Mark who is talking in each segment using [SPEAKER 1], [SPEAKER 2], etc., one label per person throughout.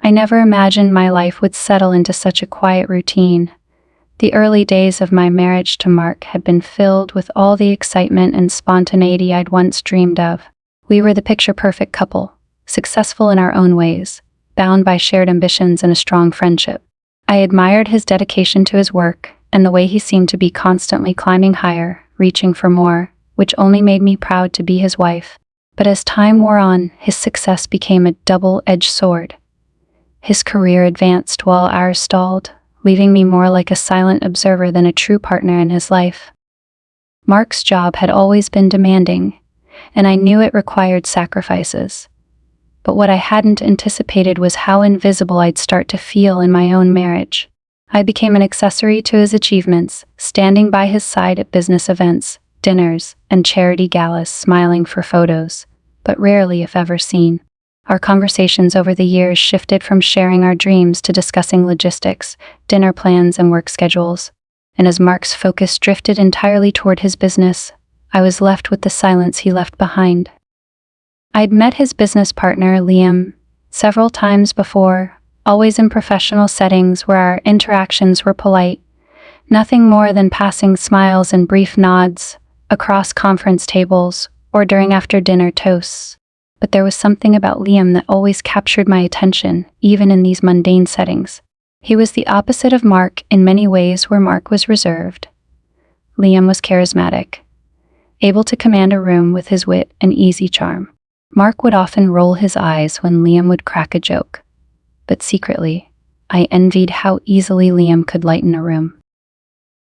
[SPEAKER 1] I never imagined my life would settle into such a quiet routine. The early days of my marriage to Mark had been filled with all the excitement and spontaneity I'd once dreamed of. We were the picture-perfect couple, successful in our own ways, bound by shared ambitions and a strong friendship. I admired his dedication to his work and the way he seemed to be constantly climbing higher, reaching for more, which only made me proud to be his wife. But as time wore on, his success became a double-edged sword. His career advanced while ours stalled, leaving me more like a silent observer than a true partner in his life. Mark's job had always been demanding, and I knew it required sacrifices. But what I hadn't anticipated was how invisible I'd start to feel in my own marriage. I became an accessory to his achievements, standing by his side at business events, dinners, and charity galas, smiling for photos, but rarely, if ever, seen. Our conversations over the years shifted from sharing our dreams to discussing logistics, dinner plans, and work schedules. And as Mark's focus drifted entirely toward his business, I was left with the silence he left behind. I'd met his business partner, Liam, several times before, always in professional settings where our interactions were polite, nothing more than passing smiles and brief nods across conference tables or during after-dinner toasts. But there was something about Liam that always captured my attention, even in these mundane settings. He was the opposite of Mark in many ways where Mark was reserved. Liam was charismatic, able to command a room with his wit and easy charm. Mark would often roll his eyes when Liam would crack a joke, but secretly, I envied how easily Liam could lighten a room.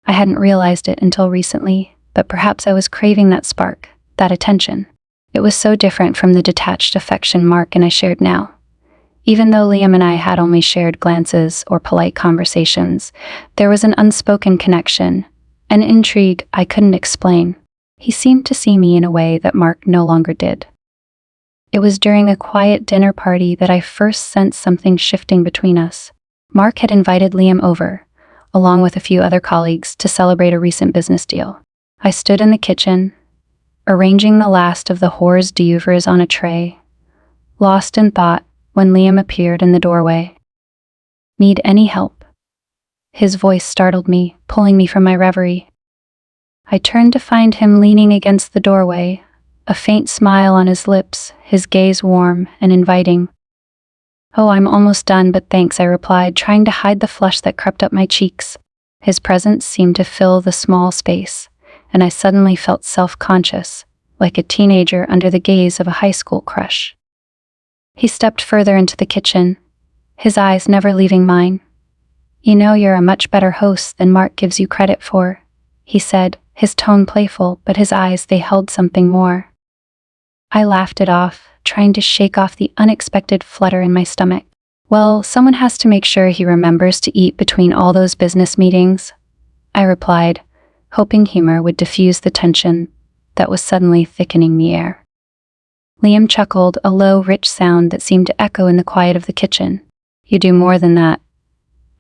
[SPEAKER 1] I hadn't realized it until recently, but perhaps I was craving that spark, that attention. It was so different from the detached affection Mark and I shared now. Even though Liam and I had only shared glances or polite conversations, there was an unspoken connection, an intrigue I couldn't explain. He seemed to see me in a way that Mark no longer did. It was during a quiet dinner party that I first sensed something shifting between us. Mark had invited Liam over, along with a few other colleagues, to celebrate a recent business deal. I stood in the kitchen, arranging the last of the hors d'oeuvres on a tray, lost in thought when Liam appeared in the doorway. "Need any help?" His voice startled me, pulling me from my reverie. I turned to find him leaning against the doorway, a faint smile on his lips, his gaze warm and inviting. "Oh, I'm almost done, but thanks," I replied, trying to hide the flush that crept up my cheeks. His presence seemed to fill the small space, and I suddenly felt self-conscious, like a teenager under the gaze of a high school crush. He stepped further into the kitchen, his eyes never leaving mine. "You know, you're a much better host than Mark gives you credit for," he said, his tone playful, but his eyes, they held something more. I laughed it off, trying to shake off the unexpected flutter in my stomach. "Well, someone has to make sure he remembers to eat between all those business meetings," I replied, hoping humor would diffuse the tension that was suddenly thickening the air. Liam chuckled, a low, rich sound that seemed to echo in the quiet of the kitchen. "You do more than that,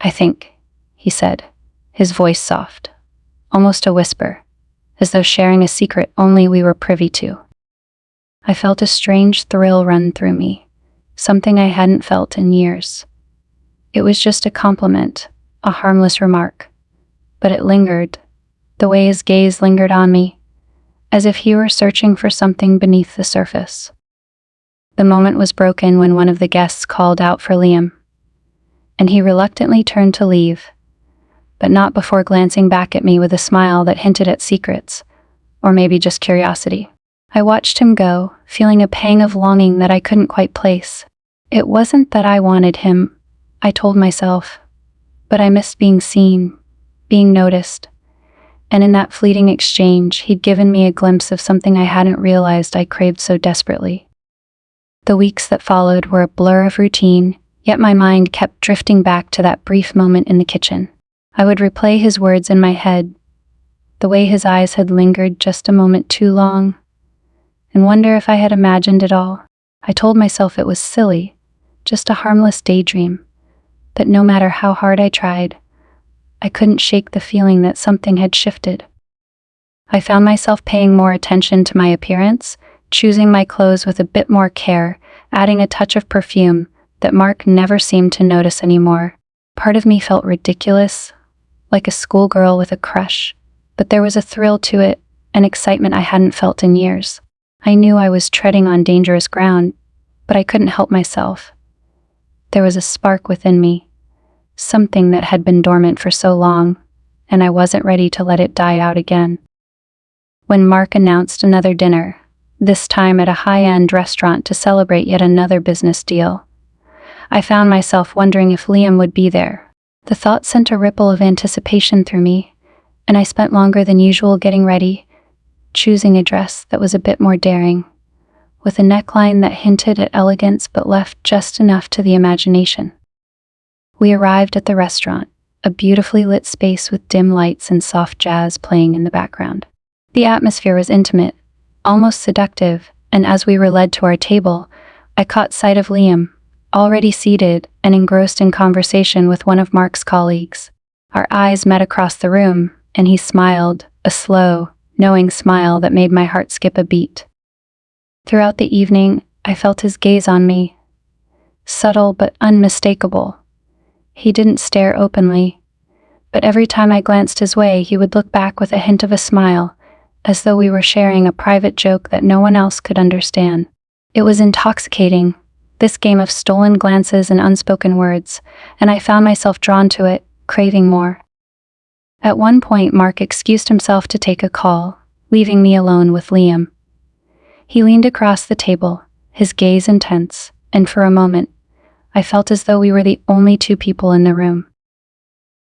[SPEAKER 1] I think," he said, his voice soft, almost a whisper, as though sharing a secret only we were privy to. I felt a strange thrill run through me, something I hadn't felt in years. It was just a compliment, a harmless remark, but it lingered, the way his gaze lingered on me, as if he were searching for something beneath the surface. The moment was broken when one of the guests called out for Liam, and he reluctantly turned to leave, but not before glancing back at me with a smile that hinted at secrets, or maybe just curiosity. I watched him go, feeling a pang of longing that I couldn't quite place. It wasn't that I wanted him, I told myself, but I missed being seen, being noticed. And in that fleeting exchange, he'd given me a glimpse of something I hadn't realized I craved so desperately. The weeks that followed were a blur of routine, yet my mind kept drifting back to that brief moment in the kitchen. I would replay his words in my head, the way his eyes had lingered just a moment too long, and wonder if I had imagined it all. I told myself it was silly, just a harmless daydream, but no matter how hard I tried, I couldn't shake the feeling that something had shifted. I found myself paying more attention to my appearance, choosing my clothes with a bit more care, adding a touch of perfume, that Mark never seemed to notice anymore. Part of me felt ridiculous, like a schoolgirl with a crush, but there was a thrill to it, an excitement I hadn't felt in years. I knew I was treading on dangerous ground, but I couldn't help myself. There was a spark within me, something that had been dormant for so long, and I wasn't ready to let it die out again. When Mark announced another dinner, this time at a high-end restaurant to celebrate yet another business deal, I found myself wondering if Liam would be there. The thought sent a ripple of anticipation through me, and I spent longer than usual getting ready, choosing a dress that was a bit more daring, with a neckline that hinted at elegance but left just enough to the imagination. We arrived at the restaurant, a beautifully lit space with dim lights and soft jazz playing in the background. The atmosphere was intimate, almost seductive, and as we were led to our table, I caught sight of Liam, already seated and engrossed in conversation with one of Mark's colleagues. Our eyes met across the room, and he smiled, a slow, knowing smile that made my heart skip a beat. Throughout the evening, I felt his gaze on me, subtle but unmistakable. He didn't stare openly, but every time I glanced his way, he would look back with a hint of a smile, as though we were sharing a private joke that no one else could understand. It was intoxicating, this game of stolen glances and unspoken words, and I found myself drawn to it, craving more. At one point, Mark excused himself to take a call, leaving me alone with Liam. He leaned across the table, his gaze intense, and for a moment, I felt as though we were the only two people in the room.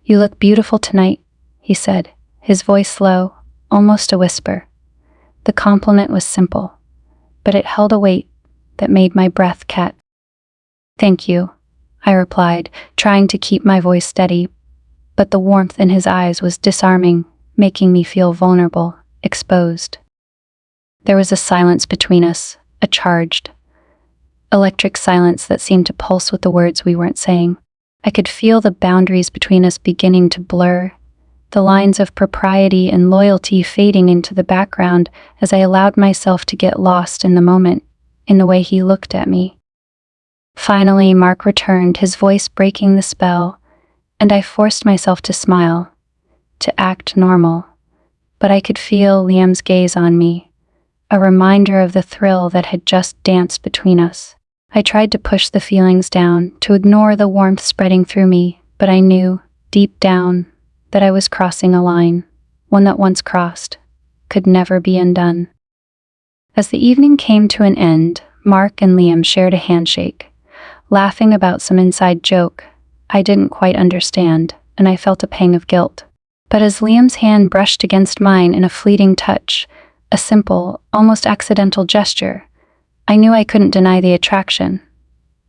[SPEAKER 1] "You look beautiful tonight," he said, his voice low, almost a whisper. The compliment was simple, but it held a weight that made my breath catch. "Thank you," I replied, trying to keep my voice steady, but the warmth in his eyes was disarming, making me feel vulnerable, exposed. There was a silence between us, a charged, electric silence that seemed to pulse with the words we weren't saying. I could feel the boundaries between us beginning to blur, the lines of propriety and loyalty fading into the background as I allowed myself to get lost in the moment, in the way he looked at me. Finally, Mark returned, his voice breaking the spell, and I forced myself to smile, to act normal. But I could feel Liam's gaze on me, a reminder of the thrill that had just danced between us. I tried to push the feelings down, to ignore the warmth spreading through me, but I knew, deep down, that I was crossing a line, one that once crossed, could never be undone. As the evening came to an end, Mark and Liam shared a handshake, laughing about some inside joke I didn't quite understand, and I felt a pang of guilt. But as Liam's hand brushed against mine in a fleeting touch, a simple, almost accidental gesture, I knew I couldn't deny the attraction,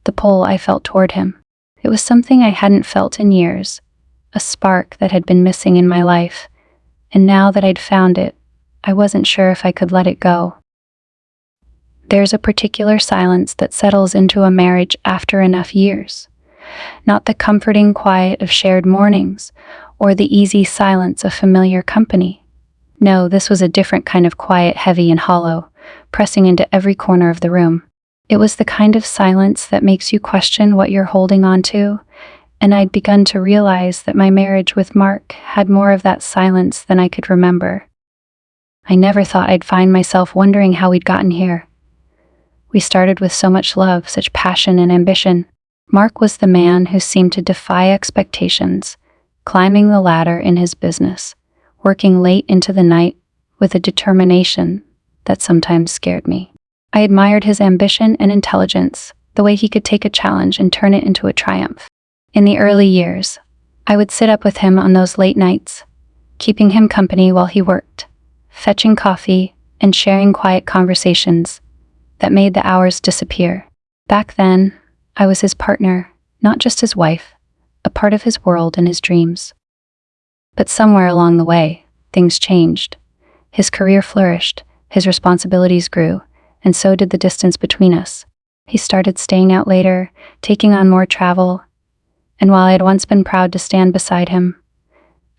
[SPEAKER 1] the pull I felt toward him. It was something I hadn't felt in years, a spark that had been missing in my life, and now that I'd found it, I wasn't sure if I could let it go. There's a particular silence that settles into a marriage after enough years. Not the comforting quiet of shared mornings, or the easy silence of familiar company. No, this was a different kind of quiet, heavy and hollow, pressing into every corner of the room. It was the kind of silence that makes you question what you're holding on to, and I'd begun to realize that my marriage with Mark had more of that silence than I could remember. I never thought I'd find myself wondering how we'd gotten here. We started with so much love, such passion and ambition. Mark was the man who seemed to defy expectations, climbing the ladder in his business, working late into the night with a determination that sometimes scared me. I admired his ambition and intelligence, the way he could take a challenge and turn it into a triumph. In the early years, I would sit up with him on those late nights, keeping him company while he worked, fetching coffee and sharing quiet conversations that made the hours disappear. Back then, I was his partner, not just his wife, a part of his world and his dreams. But somewhere along the way, things changed. His career flourished, his responsibilities grew, and so did the distance between us. He started staying out later, taking on more travel, and while I had once been proud to stand beside him,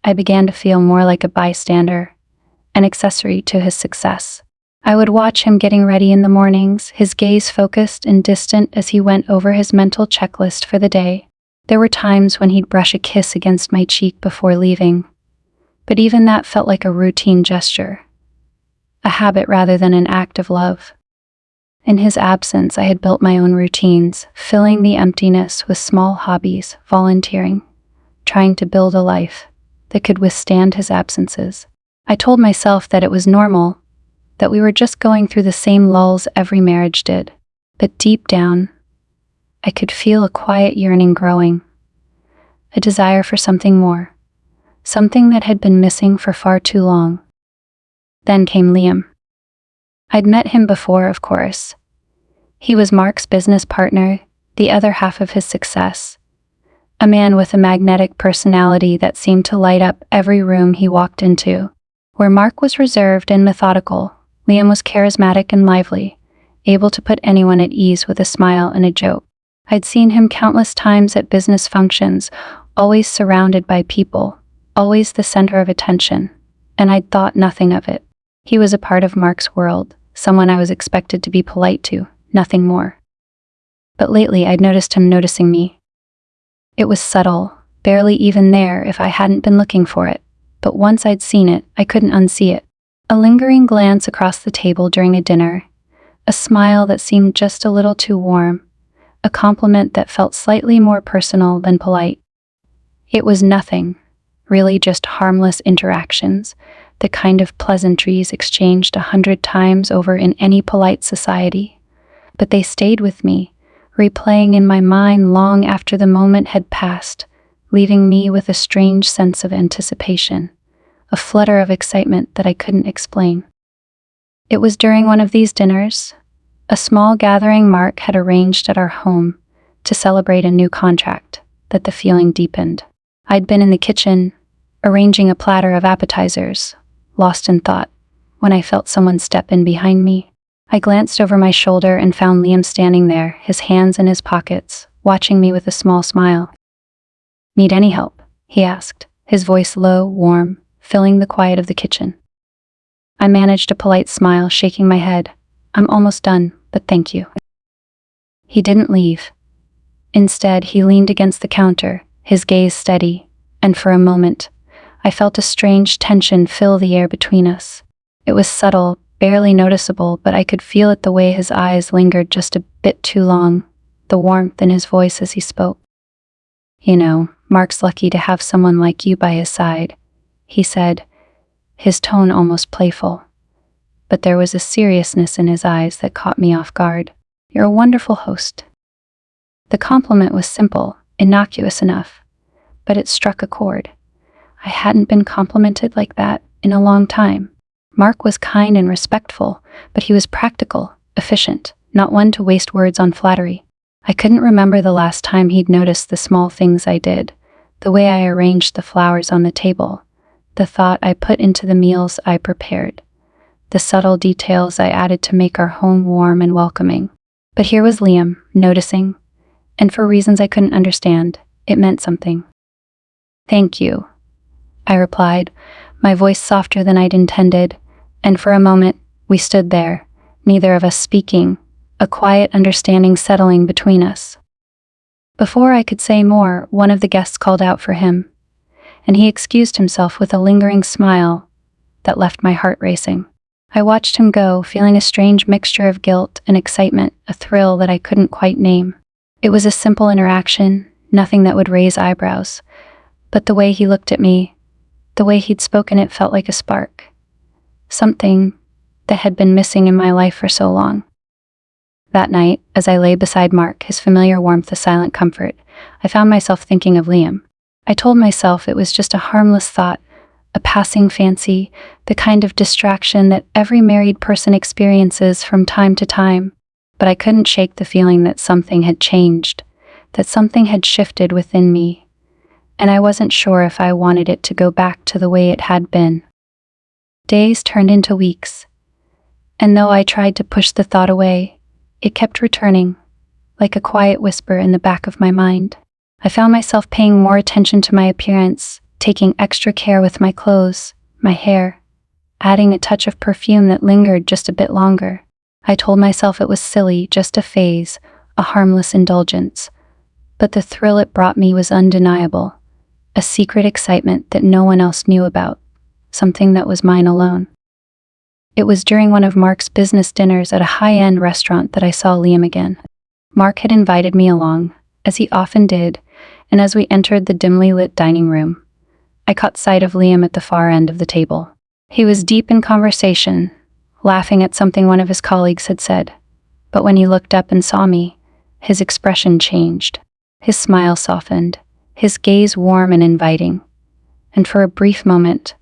[SPEAKER 1] I began to feel more like a bystander, an accessory to his success. I would watch him getting ready in the mornings, his gaze focused and distant as he went over his mental checklist for the day. There were times when he'd brush a kiss against my cheek before leaving, but even that felt like a routine gesture, a habit rather than an act of love. In his absence, I had built my own routines, filling the emptiness with small hobbies, volunteering, trying to build a life that could withstand his absences. I told myself that it was normal, that we were just going through the same lulls every marriage did. But deep down, I could feel a quiet yearning growing, a desire for something more, something that had been missing for far too long. Then came Liam. I'd met him before, of course. He was Mark's business partner, the other half of his success. A man with a magnetic personality that seemed to light up every room he walked into. Where Mark was reserved and methodical, Liam was charismatic and lively, able to put anyone at ease with a smile and a joke. I'd seen him countless times at business functions, always surrounded by people, always the center of attention, and I'd thought nothing of it. He was a part of Mark's world, someone I was expected to be polite to, nothing more. But lately I'd noticed him noticing me. It was subtle, barely even there if I hadn't been looking for it, but once I'd seen it, I couldn't unsee it. A lingering glance across the table during a dinner, a smile that seemed just a little too warm, a compliment that felt slightly more personal than polite. It was nothing, really just harmless interactions, the kind of pleasantries exchanged 100 times over in any polite society. But they stayed with me, replaying in my mind long after the moment had passed, leaving me with a strange sense of anticipation, a flutter of excitement that I couldn't explain. It was during one of these dinners, a small gathering Mark had arranged at our home to celebrate a new contract, that the feeling deepened. I'd been in the kitchen, arranging a platter of appetizers, lost in thought, when I felt someone step in behind me. I glanced over my shoulder and found Liam standing there, his hands in his pockets, watching me with a small smile. "Need any help?" he asked, his voice low, warm, filling the quiet of the kitchen. I managed a polite smile, shaking my head. "I'm almost done, but thank you." He didn't leave. Instead, he leaned against the counter, his gaze steady, and for a moment, I felt a strange tension fill the air between us. It was subtle, barely noticeable, but I could feel it the way his eyes lingered just a bit too long, the warmth in his voice as he spoke. "You know, Mark's lucky to have someone like you by his side," he said, his tone almost playful. But there was a seriousness in his eyes that caught me off guard. "You're a wonderful host." The compliment was simple, innocuous enough, but it struck a chord. I hadn't been complimented like that in a long time. Mark was kind and respectful, but he was practical, efficient, not one to waste words on flattery. I couldn't remember the last time he'd noticed the small things I did, the way I arranged the flowers on the table, the thought I put into the meals I prepared, the subtle details I added to make our home warm and welcoming. But here was Liam, noticing, and for reasons I couldn't understand, it meant something. "Thank you," I replied, my voice softer than I'd intended, and for a moment, we stood there, neither of us speaking, a quiet understanding settling between us. Before I could say more, one of the guests called out for him, and he excused himself with a lingering smile that left my heart racing. I watched him go, feeling a strange mixture of guilt and excitement, a thrill that I couldn't quite name. It was a simple interaction, nothing that would raise eyebrows, but the way he looked at me, the way he'd spoken, it felt like a spark. Something that had been missing in my life for so long. That night, as I lay beside Mark, his familiar warmth a silent comfort, I found myself thinking of Liam. I told myself it was just a harmless thought, a passing fancy, the kind of distraction that every married person experiences from time to time. But I couldn't shake the feeling that something had changed, that something had shifted within me, and I wasn't sure if I wanted it to go back to the way it had been. Days turned into weeks, and though I tried to push the thought away, it kept returning, like a quiet whisper in the back of my mind. I found myself paying more attention to my appearance, taking extra care with my clothes, my hair, adding a touch of perfume that lingered just a bit longer. I told myself it was silly, just a phase, a harmless indulgence. But the thrill it brought me was undeniable, a secret excitement that no one else knew about, something that was mine alone. It was during one of Mark's business dinners at a high-end restaurant that I saw Liam again. Mark had invited me along, as he often did, and as we entered the dimly lit dining room, I caught sight of Liam at the far end of the table. He was deep in conversation, laughing at something one of his colleagues had said. But when he looked up and saw me, his expression changed. His smile softened, his gaze warm and inviting. And for a brief moment,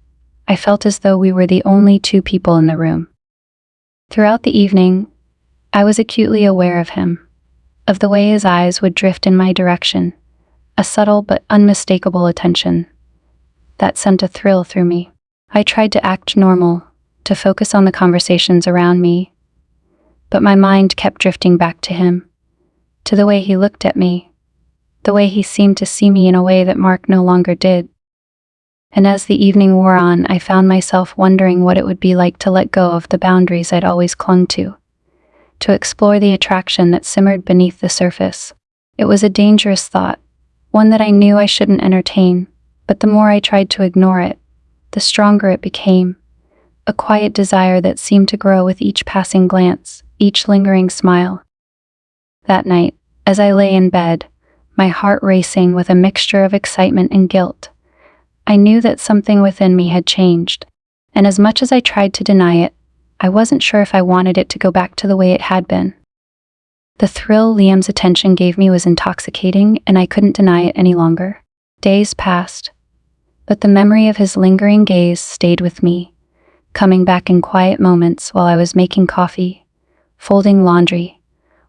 [SPEAKER 1] I felt as though we were the only two people in the room. Throughout the evening, I was acutely aware of him, of the way his eyes would drift in my direction, a subtle but unmistakable attention that sent a thrill through me. I tried to act normal, to focus on the conversations around me, but my mind kept drifting back to him, to the way he looked at me, the way he seemed to see me in a way that Mark no longer did. And as the evening wore on, I found myself wondering what it would be like to let go of the boundaries I'd always clung to explore the attraction that simmered beneath the surface. It was a dangerous thought, one that I knew I shouldn't entertain, but the more I tried to ignore it, the stronger it became, a quiet desire that seemed to grow with each passing glance, each lingering smile. That night, as I lay in bed, my heart racing with a mixture of excitement and guilt, I knew that something within me had changed, and as much as I tried to deny it, I wasn't sure if I wanted it to go back to the way it had been. The thrill Liam's attention gave me was intoxicating, and I couldn't deny it any longer. Days passed, but the memory of his lingering gaze stayed with me, coming back in quiet moments while I was making coffee, folding laundry,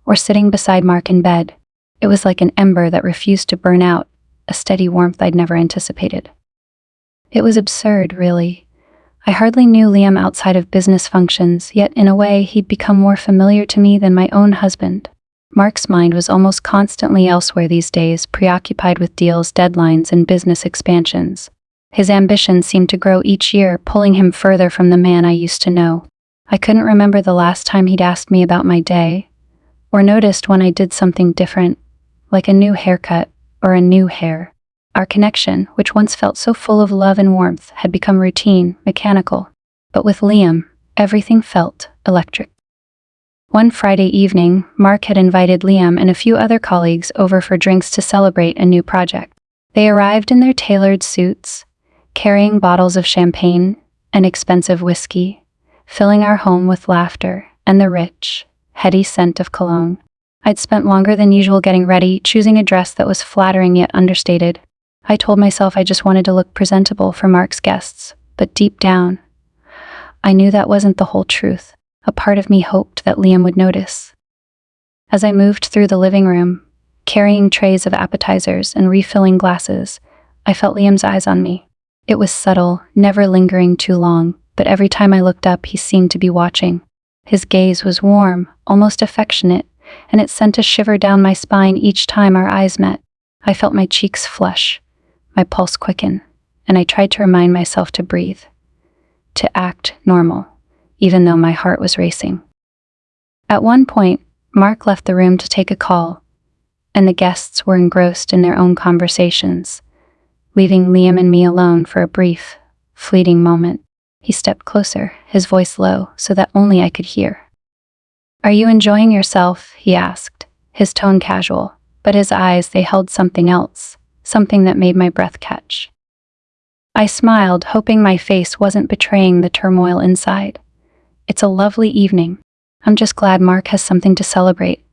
[SPEAKER 1] or sitting beside Mark in bed. It was like an ember that refused to burn out, a steady warmth I'd never anticipated. It was absurd, really. I hardly knew Liam outside of business functions, yet in a way he'd become more familiar to me than my own husband. Mark's mind was almost constantly elsewhere these days, preoccupied with deals, deadlines, and business expansions. His ambition seemed to grow each year, pulling him further from the man I used to know. I couldn't remember the last time he'd asked me about my day, or noticed when I did something different, like a new haircut or a new hair. Our connection, which once felt so full of love and warmth, had become routine, mechanical. But with Liam, everything felt electric. One Friday evening, Mark had invited Liam and a few other colleagues over for drinks to celebrate a new project. They arrived in their tailored suits, carrying bottles of champagne and expensive whiskey, filling our home with laughter and the rich, heady scent of cologne. I'd spent longer than usual getting ready, choosing a dress that was flattering yet understated. I told myself I just wanted to look presentable for Mark's guests, but deep down, I knew that wasn't the whole truth. A part of me hoped that Liam would notice. As I moved through the living room, carrying trays of appetizers and refilling glasses, I felt Liam's eyes on me. It was subtle, never lingering too long, but every time I looked up, he seemed to be watching. His gaze was warm, almost affectionate, and it sent a shiver down my spine each time our eyes met. I felt my cheeks flush, my pulse quicken, and I tried to remind myself to breathe, to act normal, even though my heart was racing. At one point, Mark left the room to take a call, and the guests were engrossed in their own conversations, leaving Liam and me alone for a brief, fleeting moment. He stepped closer, his voice low, so that only I could hear. "Are you enjoying yourself?" he asked, his tone casual, but his eyes, they held something else, something that made my breath catch. I smiled, hoping my face wasn't betraying the turmoil inside. "It's a lovely evening. I'm just glad Mark has something to celebrate."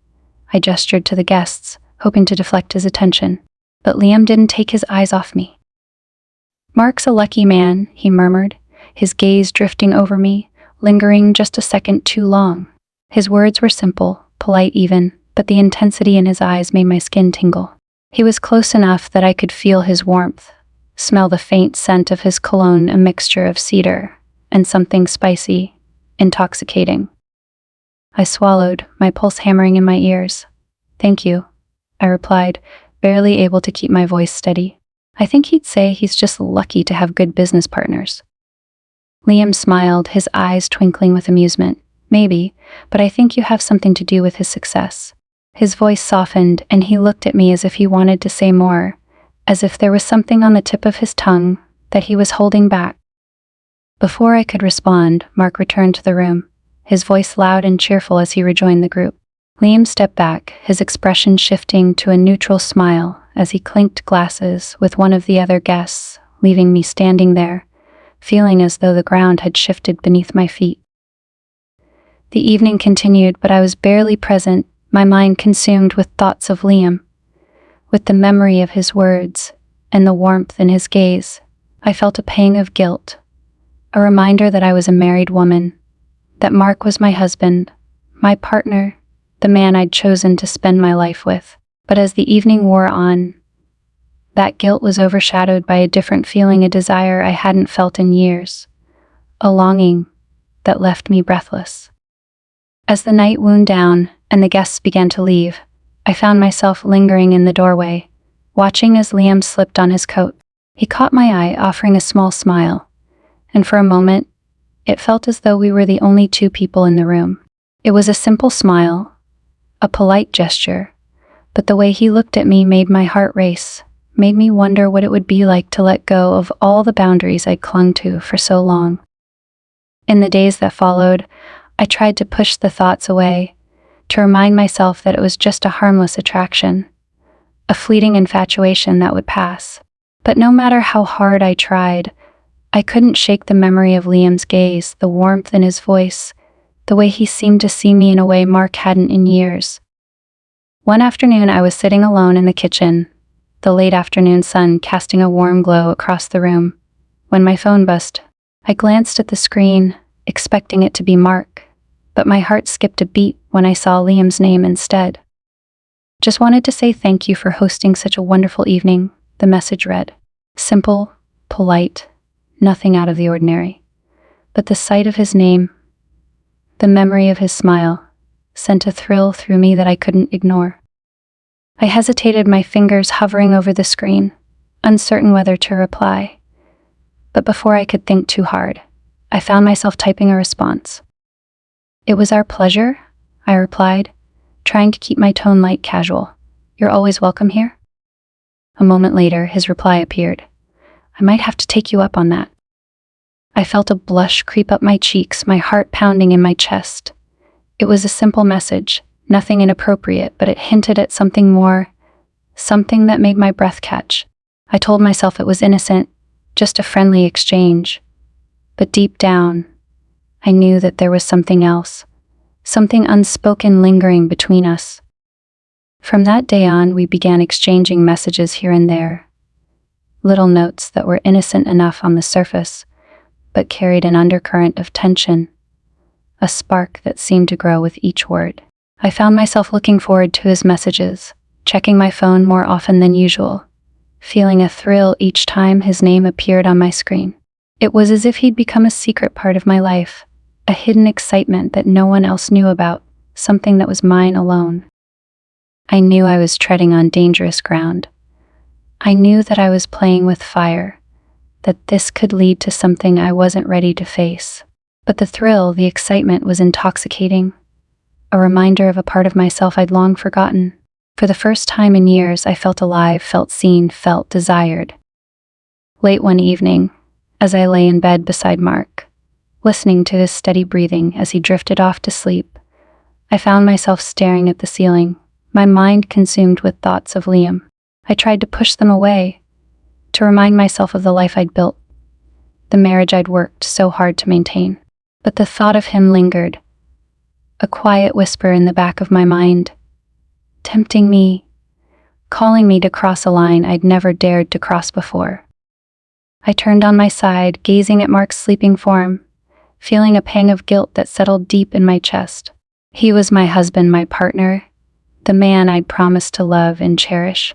[SPEAKER 1] I gestured to the guests, hoping to deflect his attention, but Liam didn't take his eyes off me. "Mark's a lucky man," he murmured, his gaze drifting over me, lingering just a second too long. His words were simple, polite even, but the intensity in his eyes made my skin tingle. He was close enough that I could feel his warmth, smell the faint scent of his cologne, a mixture of cedar and something spicy, intoxicating. I swallowed, my pulse hammering in my ears. "Thank you," I replied, barely able to keep my voice steady. I think he'd say he's just lucky to have good business partners. Liam smiled, his eyes twinkling with amusement. Maybe, but I think you have something to do with his success. His voice softened, and he looked at me as if he wanted to say more, as if there was something on the tip of his tongue that he was holding back. Before I could respond, Mark returned to the room, his voice loud and cheerful as he rejoined the group. Liam stepped back, his expression shifting to a neutral smile as he clinked glasses with one of the other guests, leaving me standing there, feeling as though the ground had shifted beneath my feet. The evening continued, but I was barely present, my mind consumed with thoughts of Liam. With the memory of his words and the warmth in his gaze, I felt a pang of guilt, a reminder that I was a married woman, that Mark was my husband, my partner, the man I'd chosen to spend my life with. But as the evening wore on, that guilt was overshadowed by a different feeling, a desire I hadn't felt in years, a longing that left me breathless. As the night wound down and the guests began to leave, I found myself lingering in the doorway, watching as Liam slipped on his coat. He caught my eye, offering a small smile, and for a moment, it felt as though we were the only two people in the room. It was a simple smile, a polite gesture, but the way he looked at me made my heart race, made me wonder what it would be like to let go of all the boundaries I'd clung to for so long. In the days that followed, I tried to push the thoughts away, to remind myself that it was just a harmless attraction, a fleeting infatuation that would pass. But no matter how hard I tried, I couldn't shake the memory of Liam's gaze, the warmth in his voice, the way he seemed to see me in a way Mark hadn't in years. One afternoon, I was sitting alone in the kitchen, the late afternoon sun casting a warm glow across the room, when my phone buzzed. I glanced at the screen, expecting it to be Mark, but my heart skipped a beat when I saw Liam's name instead. "Just wanted to say thank you for hosting such a wonderful evening," the message read. Simple, polite, nothing out of the ordinary. But the sight of his name, the memory of his smile, sent a thrill through me that I couldn't ignore. I hesitated, my fingers hovering over the screen, uncertain whether to reply. But before I could think too hard, I found myself typing a response. "It was our pleasure," I replied, trying to keep my tone light, casual. "You're always welcome here." A moment later, his reply appeared. "I might have to take you up on that." I felt a blush creep up my cheeks, my heart pounding in my chest. It was a simple message, nothing inappropriate, but it hinted at something more, something that made my breath catch. I told myself it was innocent, just a friendly exchange. But deep down, I knew that there was something else, something unspoken lingering between us. From that day on, we began exchanging messages here and there, little notes that were innocent enough on the surface, but carried an undercurrent of tension, a spark that seemed to grow with each word. I found myself looking forward to his messages, checking my phone more often than usual, feeling a thrill each time his name appeared on my screen. It was as if he'd become a secret part of my life, a hidden excitement that no one else knew about, something that was mine alone. I knew I was treading on dangerous ground. I knew that I was playing with fire, that this could lead to something I wasn't ready to face. But the thrill, the excitement was intoxicating, a reminder of a part of myself I'd long forgotten. For the first time in years, I felt alive, felt seen, felt desired. Late one evening, as I lay in bed beside Mark, listening to his steady breathing as he drifted off to sleep, I found myself staring at the ceiling, my mind consumed with thoughts of Liam. I tried to push them away, to remind myself of the life I'd built, the marriage I'd worked so hard to maintain. But the thought of him lingered, a quiet whisper in the back of my mind, tempting me, calling me to cross a line I'd never dared to cross before. I turned on my side, gazing at Mark's sleeping form, feeling a pang of guilt that settled deep in my chest. He was my husband, my partner, the man I'd promised to love and cherish.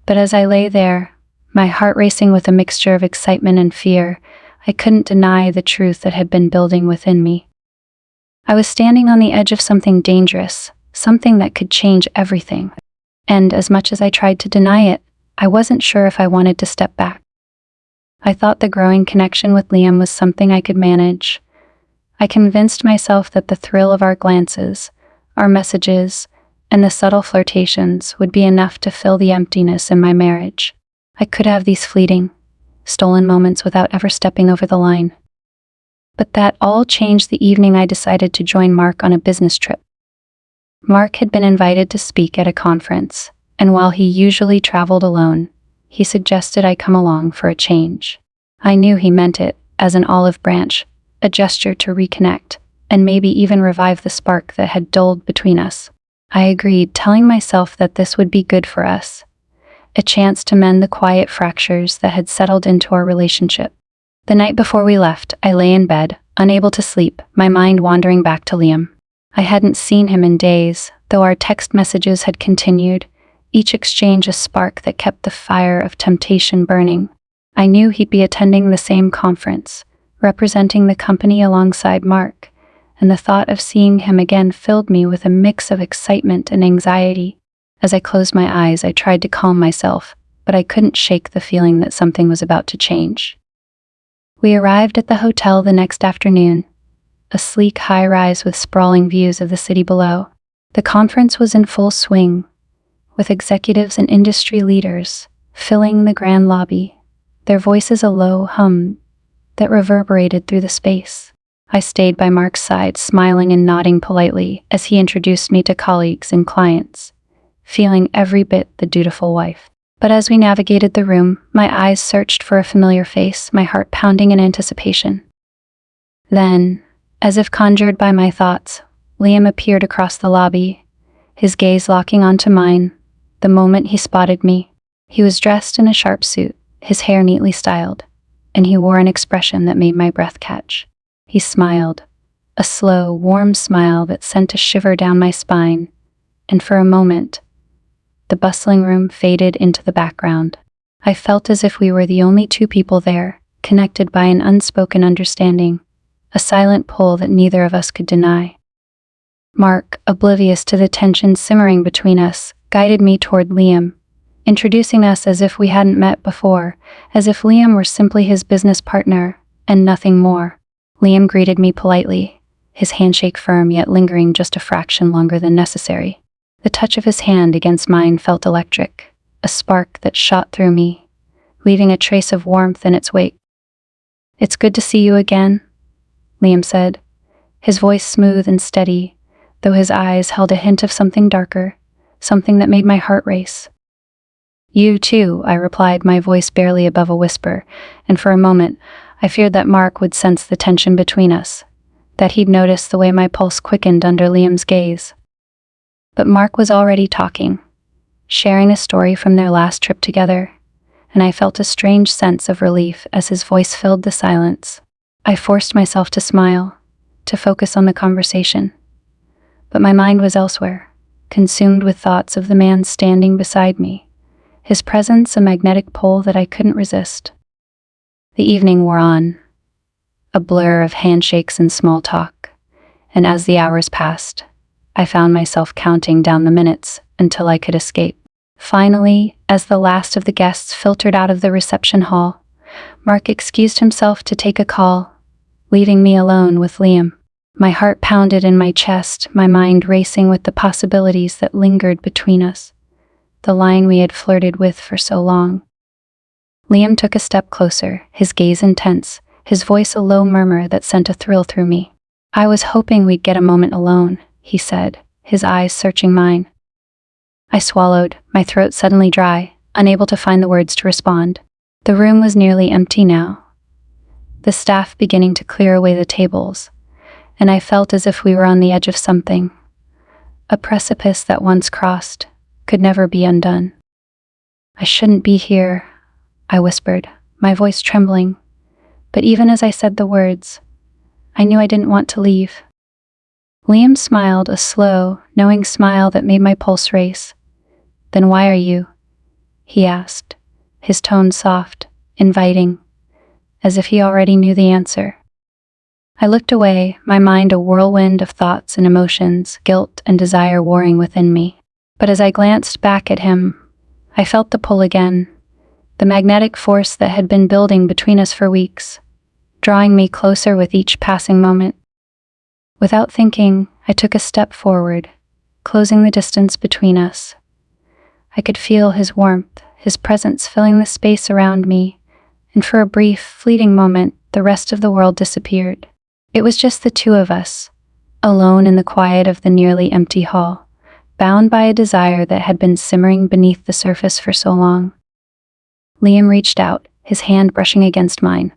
[SPEAKER 1] But as I lay there, my heart racing with a mixture of excitement and fear, I couldn't deny the truth that had been building within me. I was standing on the edge of something dangerous, something that could change everything. And as much as I tried to deny it, I wasn't sure if I wanted to step back. I thought the growing connection with Liam was something I could manage. I convinced myself that the thrill of our glances, our messages, and the subtle flirtations would be enough to fill the emptiness in my marriage. I could have these fleeting, stolen moments without ever stepping over the line. But that all changed the evening I decided to join Mark on a business trip. Mark had been invited to speak at a conference, and while he usually traveled alone, he suggested I come along for a change. I knew he meant it as an olive branch, a gesture to reconnect, and maybe even revive the spark that had dulled between us. I agreed, telling myself that this would be good for us, a chance to mend the quiet fractures that had settled into our relationship. The night before we left, I lay in bed, unable to sleep, my mind wandering back to Liam. I hadn't seen him in days, though our text messages had continued, each exchange a spark that kept the fire of temptation burning. I knew he'd be attending the same conference, representing the company alongside Mark, and the thought of seeing him again filled me with a mix of excitement and anxiety. As I closed my eyes, I tried to calm myself, but I couldn't shake the feeling that something was about to change. We arrived at the hotel the next afternoon, a sleek high-rise with sprawling views of the city below. The conference was in full swing, with executives and industry leaders filling the grand lobby, their voices a low hum that reverberated through the space. I stayed by Mark's side, smiling and nodding politely as he introduced me to colleagues and clients, feeling every bit the dutiful wife. But as we navigated the room, my eyes searched for a familiar face, my heart pounding in anticipation. Then, as if conjured by my thoughts, Liam appeared across the lobby, his gaze locking onto mine the moment he spotted me. He was dressed in a sharp suit, his hair neatly styled, and he wore an expression that made my breath catch. He smiled, a slow, warm smile that sent a shiver down my spine, and for a moment, the bustling room faded into the background. I felt as if we were the only two people there, connected by an unspoken understanding, a silent pull that neither of us could deny. Mark, oblivious to the tension simmering between us, guided me toward Liam, introducing us as if we hadn't met before, as if Liam were simply his business partner, and nothing more. Liam greeted me politely, his handshake firm yet lingering just a fraction longer than necessary. The touch of his hand against mine felt electric, a spark that shot through me, leaving a trace of warmth in its wake. "It's good to see you again," Liam said, his voice smooth and steady, though his eyes held a hint of something darker, something that made my heart race. "You too," I replied, my voice barely above a whisper, and for a moment, I feared that Mark would sense the tension between us, that he'd notice the way my pulse quickened under Liam's gaze. But Mark was already talking, sharing a story from their last trip together, and I felt a strange sense of relief as his voice filled the silence. I forced myself to smile, to focus on the conversation, but my mind was elsewhere, consumed with thoughts of the man standing beside me, his presence a magnetic pull that I couldn't resist. The evening wore on, a blur of handshakes and small talk, and as the hours passed, I found myself counting down the minutes until I could escape. Finally, as the last of the guests filtered out of the reception hall, Mark excused himself to take a call, leaving me alone with Liam. My heart pounded in my chest, my mind racing with the possibilities that lingered between us, the line we had flirted with for so long. Liam took a step closer, his gaze intense, his voice a low murmur that sent a thrill through me. "I was hoping we'd get a moment alone," he said, his eyes searching mine. I swallowed, my throat suddenly dry, unable to find the words to respond. The room was nearly empty now, the staff beginning to clear away the tables, and I felt as if we were on the edge of something, a precipice that once crossed could never be undone. "I shouldn't be here," I whispered, my voice trembling, but even as I said the words, I knew I didn't want to leave. Liam smiled, a slow, knowing smile that made my pulse race. "Then why are you?" he asked, his tone soft, inviting, as if he already knew the answer. I looked away, my mind a whirlwind of thoughts and emotions, guilt and desire warring within me. But as I glanced back at him, I felt the pull again, the magnetic force that had been building between us for weeks, drawing me closer with each passing moment. Without thinking, I took a step forward, closing the distance between us. I could feel his warmth, his presence filling the space around me, and for a brief, fleeting moment, the rest of the world disappeared. It was just the two of us, alone in the quiet of the nearly empty hall, bound by a desire that had been simmering beneath the surface for so long. Liam reached out, his hand brushing against mine,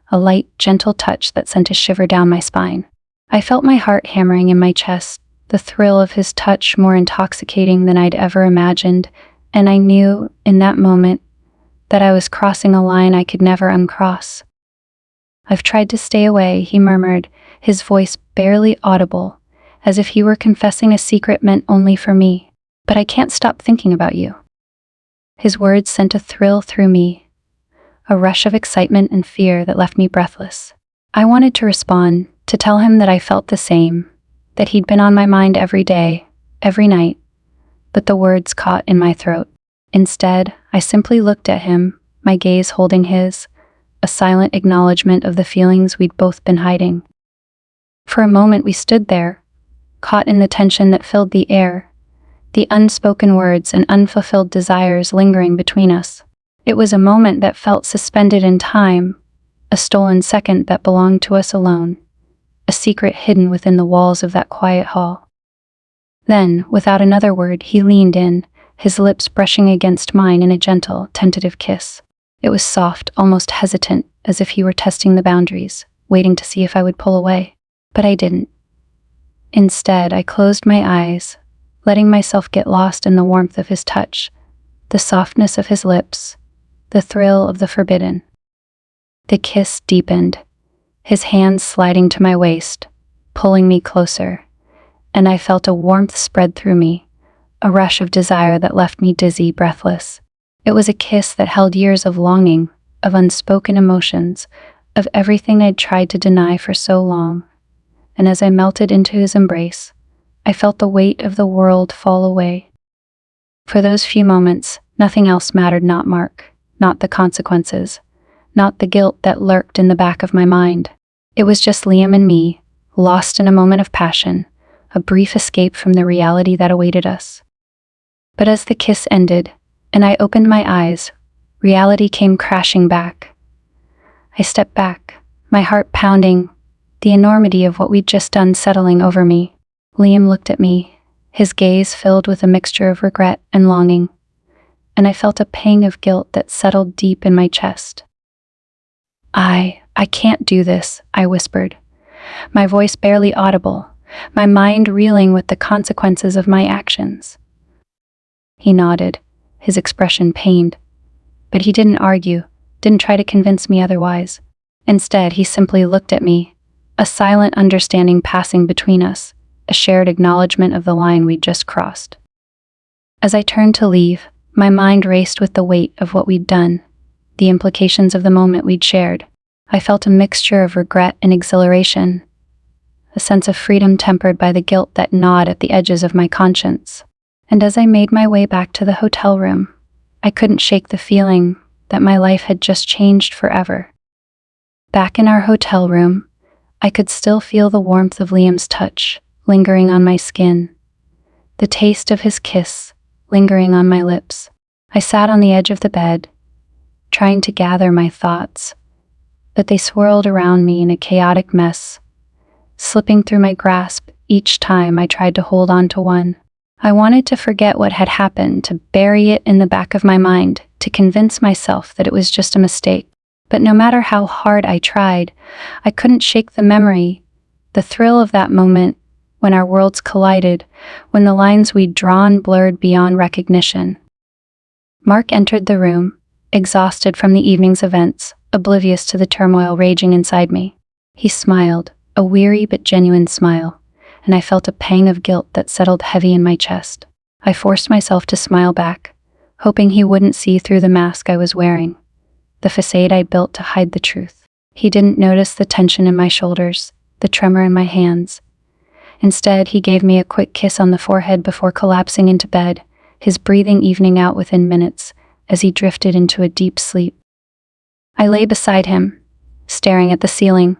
[SPEAKER 1] a light, gentle touch that sent a shiver down my spine. I felt my heart hammering in my chest, the thrill of his touch more intoxicating than I'd ever imagined, and I knew, in that moment, that I was crossing a line I could never uncross. "I've tried to stay away," he murmured, his voice barely audible, as if he were confessing a secret meant only for me. "But I can't stop thinking about you." His words sent a thrill through me, a rush of excitement and fear that left me breathless. I wanted to respond, to tell him that I felt the same, that he'd been on my mind every day, every night, but the words caught in my throat. Instead, I simply looked at him, my gaze holding his, a silent acknowledgement of the feelings we'd both been hiding. For a moment we stood there, caught in the tension that filled the air, the unspoken words and unfulfilled desires lingering between us. It was a moment that felt suspended in time, a stolen second that belonged to us alone, a secret hidden within the walls of that quiet hall. Then, without another word, he leaned in, his lips brushing against mine in a gentle, tentative kiss. It was soft, almost hesitant, as if he were testing the boundaries, waiting to see if I would pull away. But I didn't. Instead, I closed my eyes, letting myself get lost in the warmth of his touch, the softness of his lips, the thrill of the forbidden. The kiss deepened, his hands sliding to my waist, pulling me closer, and I felt a warmth spread through me, a rush of desire that left me dizzy, breathless. It was a kiss that held years of longing, of unspoken emotions, of everything I'd tried to deny for so long. And as I melted into his embrace, I felt the weight of the world fall away. For those few moments, nothing else mattered, not Mark, not the consequences, not the guilt that lurked in the back of my mind. It was just Liam and me, lost in a moment of passion, a brief escape from the reality that awaited us. But as the kiss ended, and I opened my eyes, reality came crashing back. I stepped back, my heart pounding, the enormity of what we'd just done settling over me. Liam looked at me, his gaze filled with a mixture of regret and longing, and I felt a pang of guilt that settled deep in my chest. I can't do this," I whispered, my voice barely audible, my mind reeling with the consequences of my actions. He nodded, his expression pained, but he didn't argue, didn't try to convince me otherwise. Instead, he simply looked at me, a silent understanding passing between us, a shared acknowledgement of the line we'd just crossed. As I turned to leave, my mind raced with the weight of what we'd done, the implications of the moment we'd shared. I felt a mixture of regret and exhilaration, a sense of freedom tempered by the guilt that gnawed at the edges of my conscience. And as I made my way back to the hotel room, I couldn't shake the feeling that my life had just changed forever. Back in our hotel room, I could still feel the warmth of Liam's touch lingering on my skin, the taste of his kiss lingering on my lips. I sat on the edge of the bed, trying to gather my thoughts, but they swirled around me in a chaotic mess, slipping through my grasp each time I tried to hold on to one. I wanted to forget what had happened, to bury it in the back of my mind, to convince myself that it was just a mistake. But no matter how hard I tried, I couldn't shake the memory, the thrill of that moment when our worlds collided, when the lines we'd drawn blurred beyond recognition. Mark entered the room, exhausted from the evening's events, oblivious to the turmoil raging inside me. He smiled, a weary but genuine smile, and I felt a pang of guilt that settled heavy in my chest. I forced myself to smile back, hoping he wouldn't see through the mask I was wearing, the facade I'd built to hide the truth. He didn't notice the tension in my shoulders, the tremor in my hands. Instead, he gave me a quick kiss on the forehead before collapsing into bed, his breathing evening out within minutes, as he drifted into a deep sleep. I lay beside him, staring at the ceiling,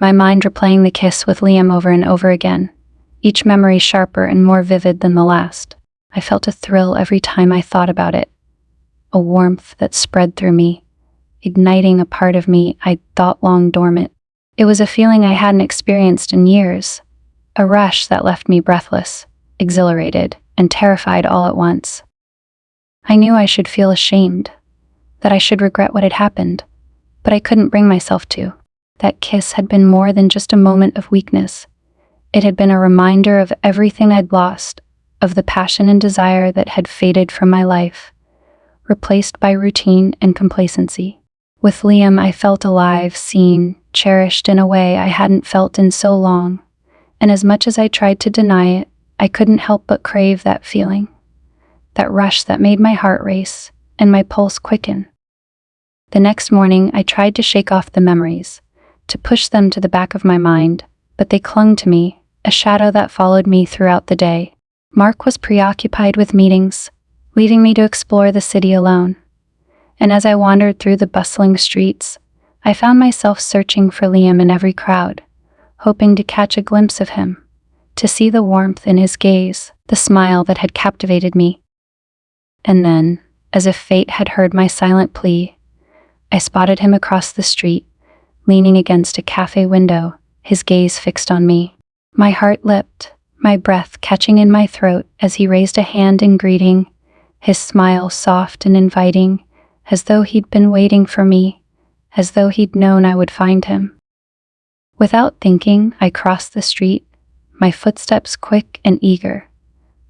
[SPEAKER 1] my mind replaying the kiss with Liam over and over again, each memory sharper and more vivid than the last. I felt a thrill every time I thought about it, a warmth that spread through me, igniting a part of me I'd thought long dormant. It was a feeling I hadn't experienced in years, a rush that left me breathless, exhilarated, and terrified all at once. I knew I should feel ashamed, that I should regret what had happened, but I couldn't bring myself to. That kiss had been more than just a moment of weakness. It had been a reminder of everything I'd lost, of the passion and desire that had faded from my life, replaced by routine and complacency. With Liam, I felt alive, seen, cherished in a way I hadn't felt in so long, and as much as I tried to deny it, I couldn't help but crave that feeling, that rush that made my heart race and my pulse quicken. The next morning, I tried to shake off the memories, to push them to the back of my mind, but they clung to me, a shadow that followed me throughout the day. Mark was preoccupied with meetings, leaving me to explore the city alone. And as I wandered through the bustling streets, I found myself searching for Liam in every crowd, hoping to catch a glimpse of him, to see the warmth in his gaze, the smile that had captivated me. And then, as if fate had heard my silent plea, I spotted him across the street, leaning against a cafe window, his gaze fixed on me. My heart leapt, my breath catching in my throat as he raised a hand in greeting, his smile soft and inviting, as though he'd been waiting for me, as though he'd known I would find him. Without thinking, I crossed the street, my footsteps quick and eager,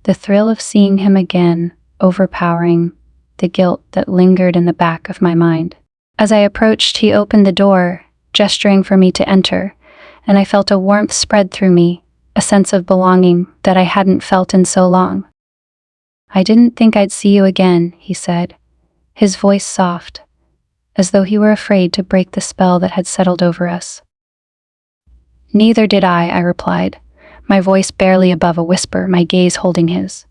[SPEAKER 1] the thrill of seeing him again overpowering the guilt that lingered in the back of my mind. As I approached, he opened the door, gesturing for me to enter, and I felt a warmth spread through me, a sense of belonging that I hadn't felt in so long. "I didn't think I'd see you again," he said, his voice soft, as though he were afraid to break the spell that had settled over us. "Neither did I replied, my voice barely above a whisper, my gaze holding his.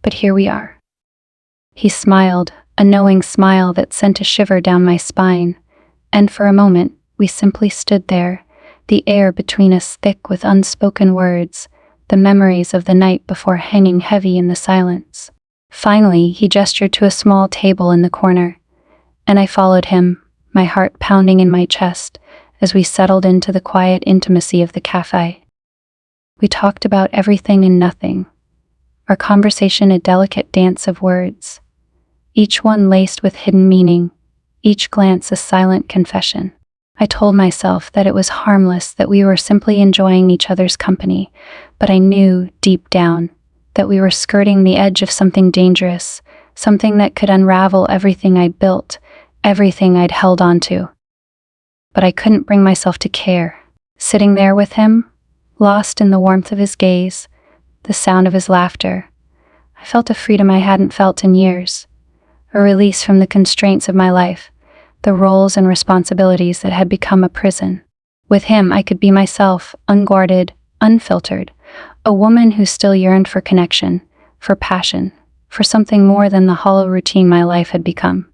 [SPEAKER 1] "But here we are." He smiled, a knowing smile that sent a shiver down my spine, and for a moment, we simply stood there, the air between us thick with unspoken words, the memories of the night before hanging heavy in the silence. Finally, he gestured to a small table in the corner, and I followed him, my heart pounding in my chest, as we settled into the quiet intimacy of the cafe. We talked about everything and nothing, our conversation a delicate dance of words, each one laced with hidden meaning, each glance a silent confession. I told myself that it was harmless, that we were simply enjoying each other's company, but I knew, deep down, that we were skirting the edge of something dangerous, something that could unravel everything I'd built, everything I'd held on to. But I couldn't bring myself to care. Sitting there with him, lost in the warmth of his gaze, the sound of his laughter, I felt a freedom I hadn't felt in years, a release from the constraints of my life, the roles and responsibilities that had become a prison. With him, I could be myself, unguarded, unfiltered, a woman who still yearned for connection, for passion, for something more than the hollow routine my life had become.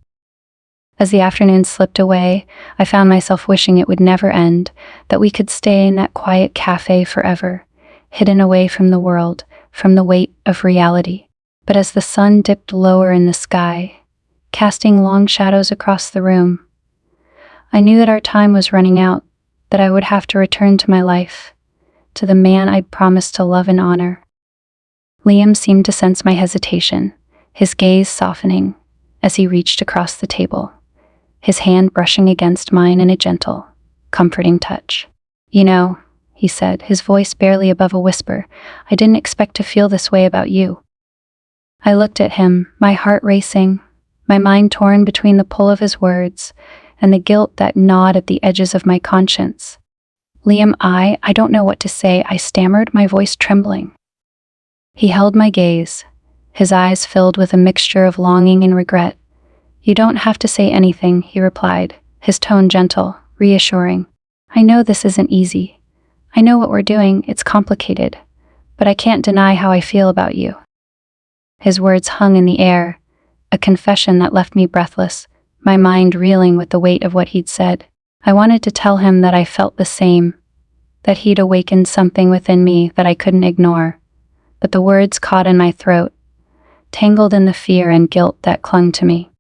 [SPEAKER 1] As the afternoon slipped away, I found myself wishing it would never end, that we could stay in that quiet cafe forever, hidden away from the world, from the weight of reality. But as the sun dipped lower in the sky, casting long shadows across the room, I knew that our time was running out, that I would have to return to my life, to the man I'd promised to love and honor. Liam seemed to sense my hesitation, his gaze softening as he reached across the table, his hand brushing against mine in a gentle, comforting touch. "You know," he said, his voice barely above a whisper, "I didn't expect to feel this way about you." I looked at him, my heart racing, my mind torn between the pull of his words and the guilt that gnawed at the edges of my conscience. "Liam, I don't know what to say," I stammered, my voice trembling. He held my gaze, his eyes filled with a mixture of longing and regret. "You don't have to say anything," he replied, his tone gentle, reassuring. "I know this isn't easy. I know what we're doing, it's complicated, but I can't deny how I feel about you." His words hung in the air, a confession that left me breathless, my mind reeling with the weight of what he'd said. I wanted to tell him that I felt the same, that he'd awakened something within me that I couldn't ignore, but the words caught in my throat, tangled in the fear and guilt that clung to me.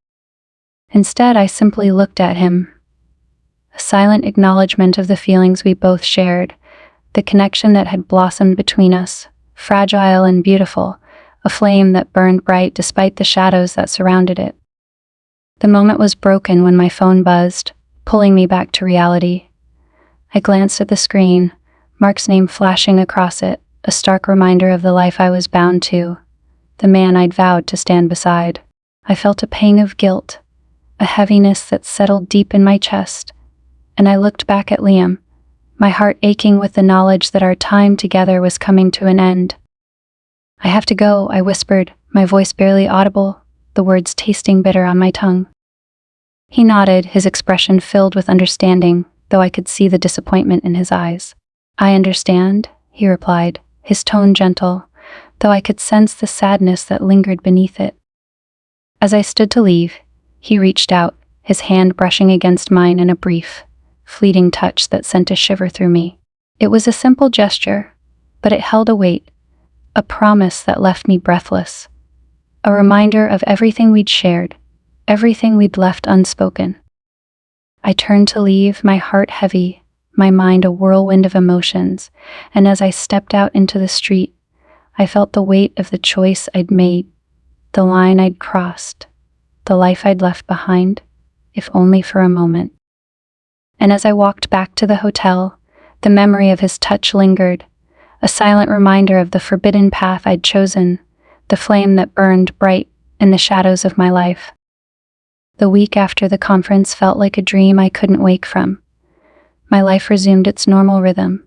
[SPEAKER 1] Instead, I simply looked at him, a silent acknowledgement of the feelings we both shared, the connection that had blossomed between us, fragile and beautiful, a flame that burned bright despite the shadows that surrounded it. The moment was broken when my phone buzzed, pulling me back to reality. I glanced at the screen, Mark's name flashing across it, a stark reminder of the life I was bound to, the man I'd vowed to stand beside. I felt a pang of guilt, a heaviness that settled deep in my chest, and I looked back at Liam, my heart aching with the knowledge that our time together was coming to an end. "I have to go," I whispered, my voice barely audible, the words tasting bitter on my tongue. He nodded, his expression filled with understanding, though I could see the disappointment in his eyes. "I understand," he replied, his tone gentle, though I could sense the sadness that lingered beneath it. As I stood to leave, he reached out, his hand brushing against mine in a brief, fleeting touch that sent a shiver through me. It was a simple gesture, but it held a weight, a promise that left me breathless, a reminder of everything we'd shared, everything we'd left unspoken. I turned to leave, my heart heavy, my mind a whirlwind of emotions, and as I stepped out into the street, I felt the weight of the choice I'd made, the line I'd crossed, the life I'd left behind, if only for a moment. And as I walked back to the hotel, the memory of his touch lingered, a silent reminder of the forbidden path I'd chosen, the flame that burned bright in the shadows of my life. The week after the conference felt like a dream I couldn't wake from. My life resumed its normal rhythm,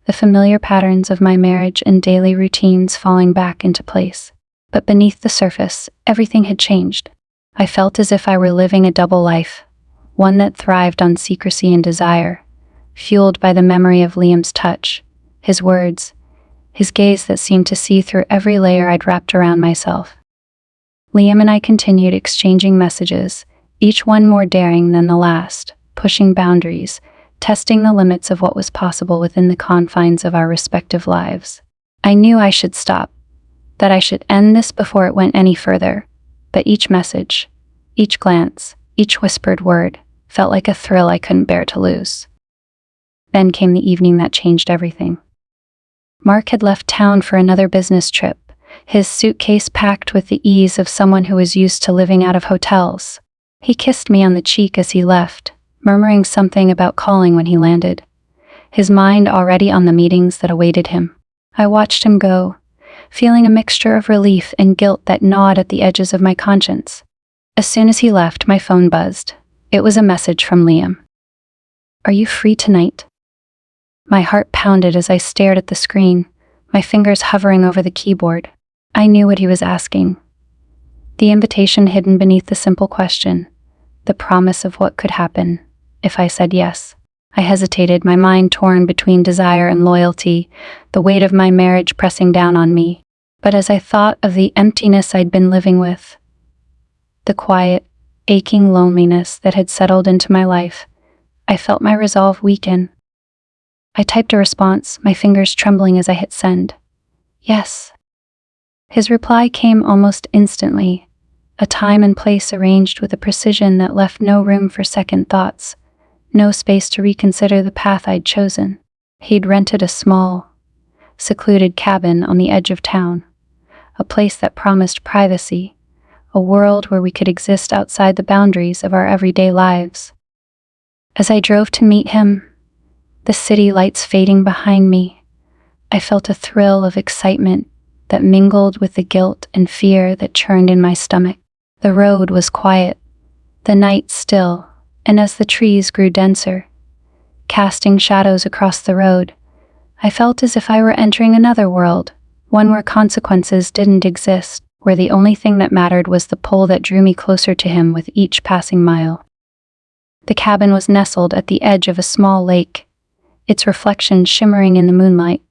[SPEAKER 1] the familiar patterns of my marriage and daily routines falling back into place. But beneath the surface, everything had changed. I felt as if I were living a double life, one that thrived on secrecy and desire, fueled by the memory of Liam's touch, his words, his gaze that seemed to see through every layer I'd wrapped around myself. Liam and I continued exchanging messages, each one more daring than the last, pushing boundaries, testing the limits of what was possible within the confines of our respective lives. I knew I should stop, that I should end this before it went any further, but each message, each glance, each whispered word felt like a thrill I couldn't bear to lose. Then came the evening that changed everything. Mark had left town for another business trip, his suitcase packed with the ease of someone who was used to living out of hotels. He kissed me on the cheek as he left, murmuring something about calling when he landed, his mind already on the meetings that awaited him. I watched him go, feeling a mixture of relief and guilt that gnawed at the edges of my conscience. As soon as he left, my phone buzzed. It was a message from Liam. "Are you free tonight?" My heart pounded as I stared at the screen, my fingers hovering over the keyboard. I knew what he was asking. The invitation hidden beneath the simple question, the promise of what could happen if I said yes. I hesitated, my mind torn between desire and loyalty, the weight of my marriage pressing down on me. But as I thought of the emptiness I'd been living with, the quiet, aching loneliness that had settled into my life, I felt my resolve weaken. I typed a response, my fingers trembling as I hit send. "Yes." His reply came almost instantly, a time and place arranged with a precision that left no room for second thoughts, no space to reconsider the path I'd chosen. He'd rented a small, secluded cabin on the edge of town, a place that promised privacy, a world where we could exist outside the boundaries of our everyday lives. As I drove to meet him, the city lights fading behind me, I felt a thrill of excitement that mingled with the guilt and fear that churned in my stomach. The road was quiet, the night still, and as the trees grew denser, casting shadows across the road, I felt as if I were entering another world, one where consequences didn't exist, where the only thing that mattered was the pull that drew me closer to him with each passing mile. The cabin was nestled at the edge of a small lake, its reflection shimmering in the moonlight,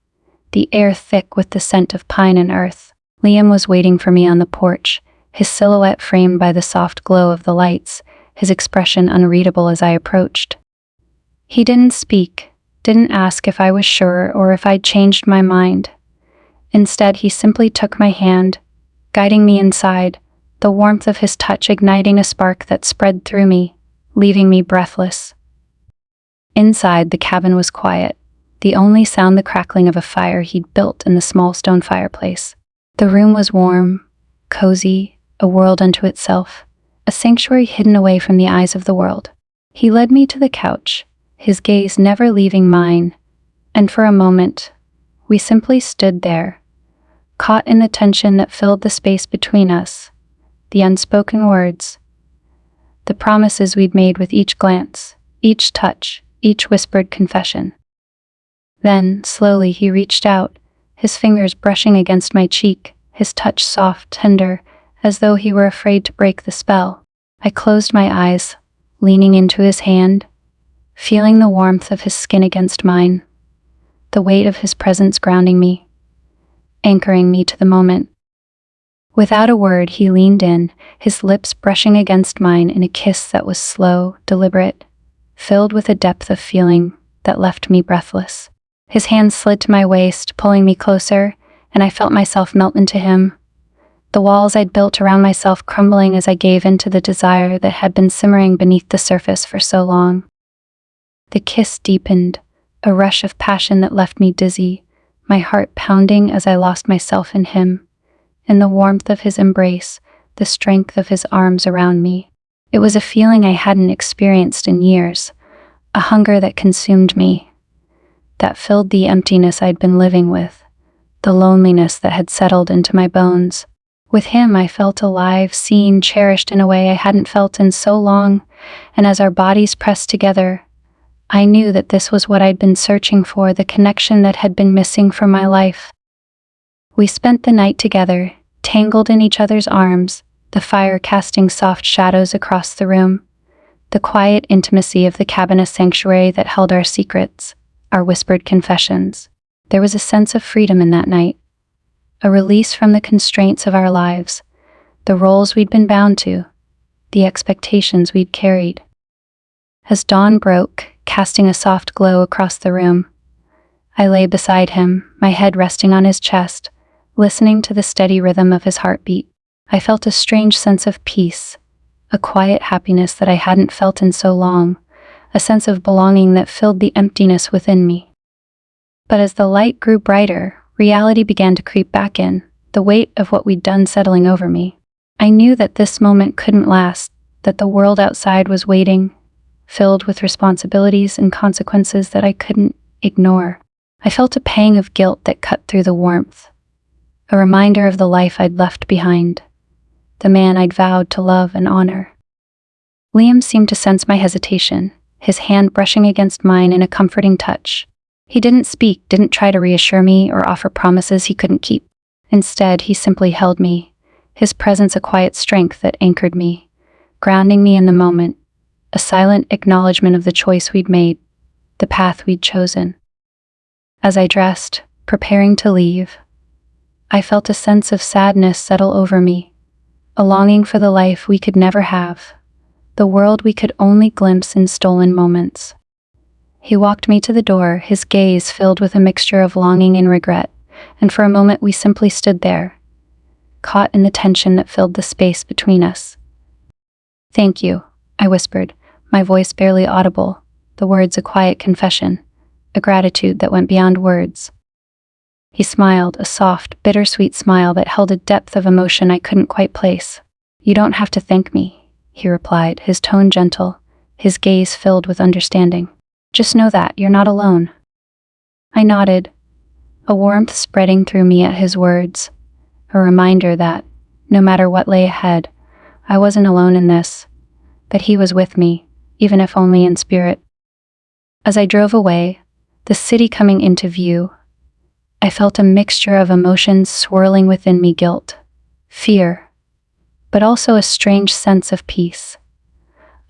[SPEAKER 1] the air thick with the scent of pine and earth. Liam was waiting for me on the porch, his silhouette framed by the soft glow of the lights, his expression unreadable as I approached. He didn't speak, didn't ask if I was sure or if I'd changed my mind. Instead, he simply took my hand, guiding me inside, the warmth of his touch igniting a spark that spread through me, leaving me breathless. Inside, the cabin was quiet, the only sound the crackling of a fire he'd built in the small stone fireplace. The room was warm, cozy, a world unto itself, a sanctuary hidden away from the eyes of the world. He led me to the couch, his gaze never leaving mine, and for a moment, we simply stood there, caught in the tension that filled the space between us, the unspoken words, the promises we'd made with each glance, each touch, each whispered confession. Then, slowly, he reached out, his fingers brushing against my cheek, his touch soft, tender, as though he were afraid to break the spell. I closed my eyes, leaning into his hand, feeling the warmth of his skin against mine, the weight of his presence grounding me, anchoring me to the moment. Without a word, he leaned in, his lips brushing against mine in a kiss that was slow, deliberate, filled with a depth of feeling that left me breathless. His hand slid to my waist, pulling me closer, and I felt myself melt into him, the walls I'd built around myself crumbling as I gave in to the desire that had been simmering beneath the surface for so long. The kiss deepened, a rush of passion that left me dizzy, my heart pounding as I lost myself in him, in the warmth of his embrace, the strength of his arms around me. It was a feeling I hadn't experienced in years, a hunger that consumed me, that filled the emptiness I'd been living with, the loneliness that had settled into my bones. With him, I felt alive, seen, cherished in a way I hadn't felt in so long, and as our bodies pressed together, I knew that this was what I'd been searching for, the connection that had been missing from my life. We spent the night together, tangled in each other's arms, the fire casting soft shadows across the room, the quiet intimacy of the cabin a sanctuary that held our secrets, our whispered confessions. There was a sense of freedom in that night, a release from the constraints of our lives, the roles we'd been bound to, the expectations we'd carried. As dawn broke, casting a soft glow across the room, I lay beside him, my head resting on his chest, listening to the steady rhythm of his heartbeat. I felt a strange sense of peace, a quiet happiness that I hadn't felt in so long, a sense of belonging that filled the emptiness within me. But as the light grew brighter, reality began to creep back in, the weight of what we'd done settling over me. I knew that this moment couldn't last, that the world outside was waiting, filled with responsibilities and consequences that I couldn't ignore. I felt a pang of guilt that cut through the warmth, a reminder of the life I'd left behind, the man I'd vowed to love and honor. Liam seemed to sense my hesitation, his hand brushing against mine in a comforting touch. He didn't speak, didn't try to reassure me or offer promises he couldn't keep. Instead, he simply held me, his presence a quiet strength that anchored me, grounding me in the moment, a silent acknowledgement of the choice we'd made, the path we'd chosen. As I dressed, preparing to leave, I felt a sense of sadness settle over me, a longing for the life we could never have, the world we could only glimpse in stolen moments. He walked me to the door, his gaze filled with a mixture of longing and regret, and for a moment we simply stood there, caught in the tension that filled the space between us. "Thank you," I whispered, my voice barely audible, the words a quiet confession, a gratitude that went beyond words. He smiled, a soft, bittersweet smile that held a depth of emotion I couldn't quite place. "You don't have to thank me," he replied, his tone gentle, his gaze filled with understanding. "Just know that you're not alone." I nodded, a warmth spreading through me at his words, a reminder that, no matter what lay ahead, I wasn't alone in this, that he was with me, even if only in spirit. As I drove away, the city coming into view, I felt a mixture of emotions swirling within me: guilt, fear, but also a strange sense of peace,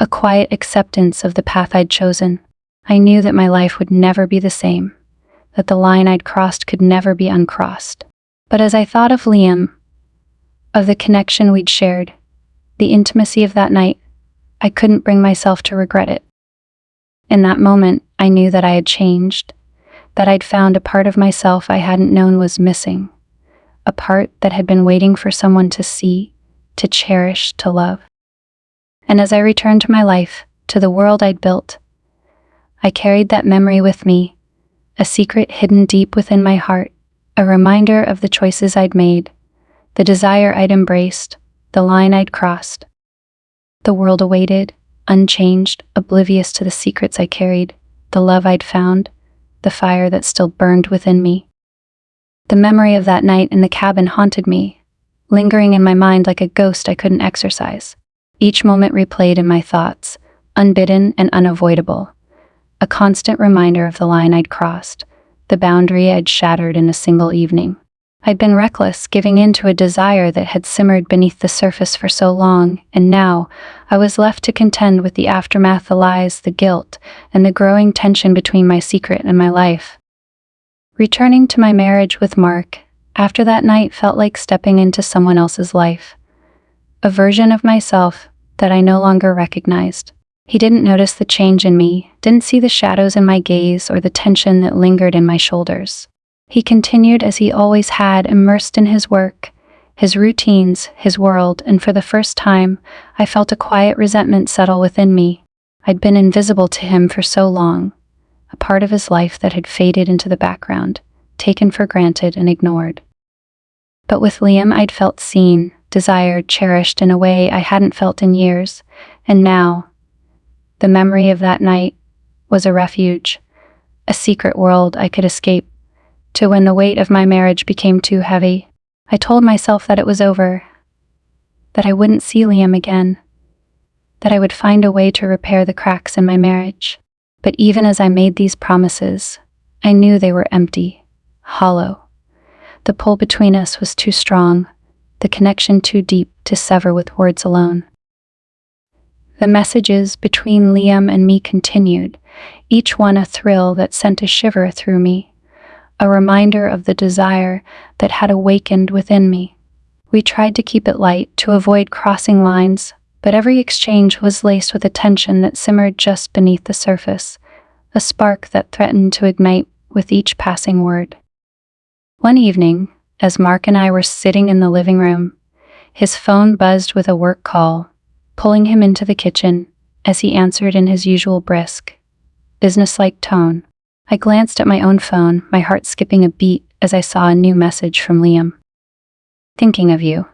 [SPEAKER 1] a quiet acceptance of the path I'd chosen. I knew that my life would never be the same, that the line I'd crossed could never be uncrossed. But as I thought of Liam, of the connection we'd shared, the intimacy of that night. I couldn't bring myself to regret it. In that moment, I knew that I had changed, that I'd found a part of myself I hadn't known was missing, a part that had been waiting for someone to see, to cherish, to love. And as I returned to my life, to the world I'd built, I carried that memory with me, a secret hidden deep within my heart, a reminder of the choices I'd made, the desire I'd embraced, the line I'd crossed. The world awaited, unchanged, oblivious to the secrets I carried, the love I'd found, the fire that still burned within me. The memory of that night in the cabin haunted me, lingering in my mind like a ghost I couldn't exorcise. Each moment replayed in my thoughts, unbidden and unavoidable, a constant reminder of the line I'd crossed, the boundary I'd shattered in a single evening. I'd been reckless, giving in to a desire that had simmered beneath the surface for so long, and now I was left to contend with the aftermath, the lies, the guilt, and the growing tension between my secret and my life. Returning to my marriage with Mark after that night felt like stepping into someone else's life, a version of myself that I no longer recognized. He didn't notice the change in me, didn't see the shadows in my gaze or the tension that lingered in my shoulders. He continued as he always had, immersed in his work, his routines, his world, and for the first time, I felt a quiet resentment settle within me. I'd been invisible to him for so long, a part of his life that had faded into the background, taken for granted and ignored. But with Liam, I'd felt seen, desired, cherished in a way I hadn't felt in years, and now, the memory of that night was a refuge, a secret world I could escape to when the weight of my marriage became too heavy. I told myself that it was over, that I wouldn't see Liam again, that I would find a way to repair the cracks in my marriage. But even as I made these promises, I knew they were empty, hollow. The pull between us was too strong, the connection too deep to sever with words alone. The messages between Liam and me continued, each one a thrill that sent a shiver through me, a reminder of the desire that had awakened within me. We tried to keep it light, to avoid crossing lines, but every exchange was laced with a tension that simmered just beneath the surface, a spark that threatened to ignite with each passing word. One evening, as Mark and I were sitting in the living room, his phone buzzed with a work call, pulling him into the kitchen as he answered in his usual brisk, businesslike tone. I glanced at my own phone, my heart skipping a beat as I saw a new message from Liam. Thinking of you.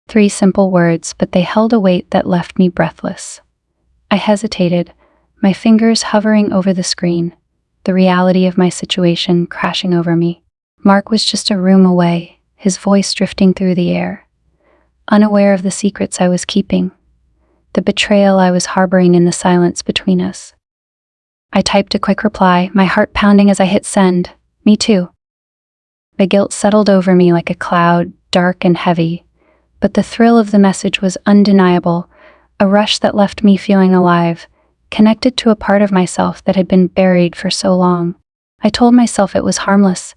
[SPEAKER 1] 3 simple words, but they held a weight that left me breathless. I hesitated, my fingers hovering over the screen, the reality of my situation crashing over me. Mark was just a room away, his voice drifting through the air, unaware of the secrets I was keeping, the betrayal I was harboring in the silence between us. I typed a quick reply, my heart pounding as I hit send. Me too. The guilt settled over me like a cloud, dark and heavy, but the thrill of the message was undeniable, a rush that left me feeling alive, connected to a part of myself that had been buried for so long. I told myself it was harmless,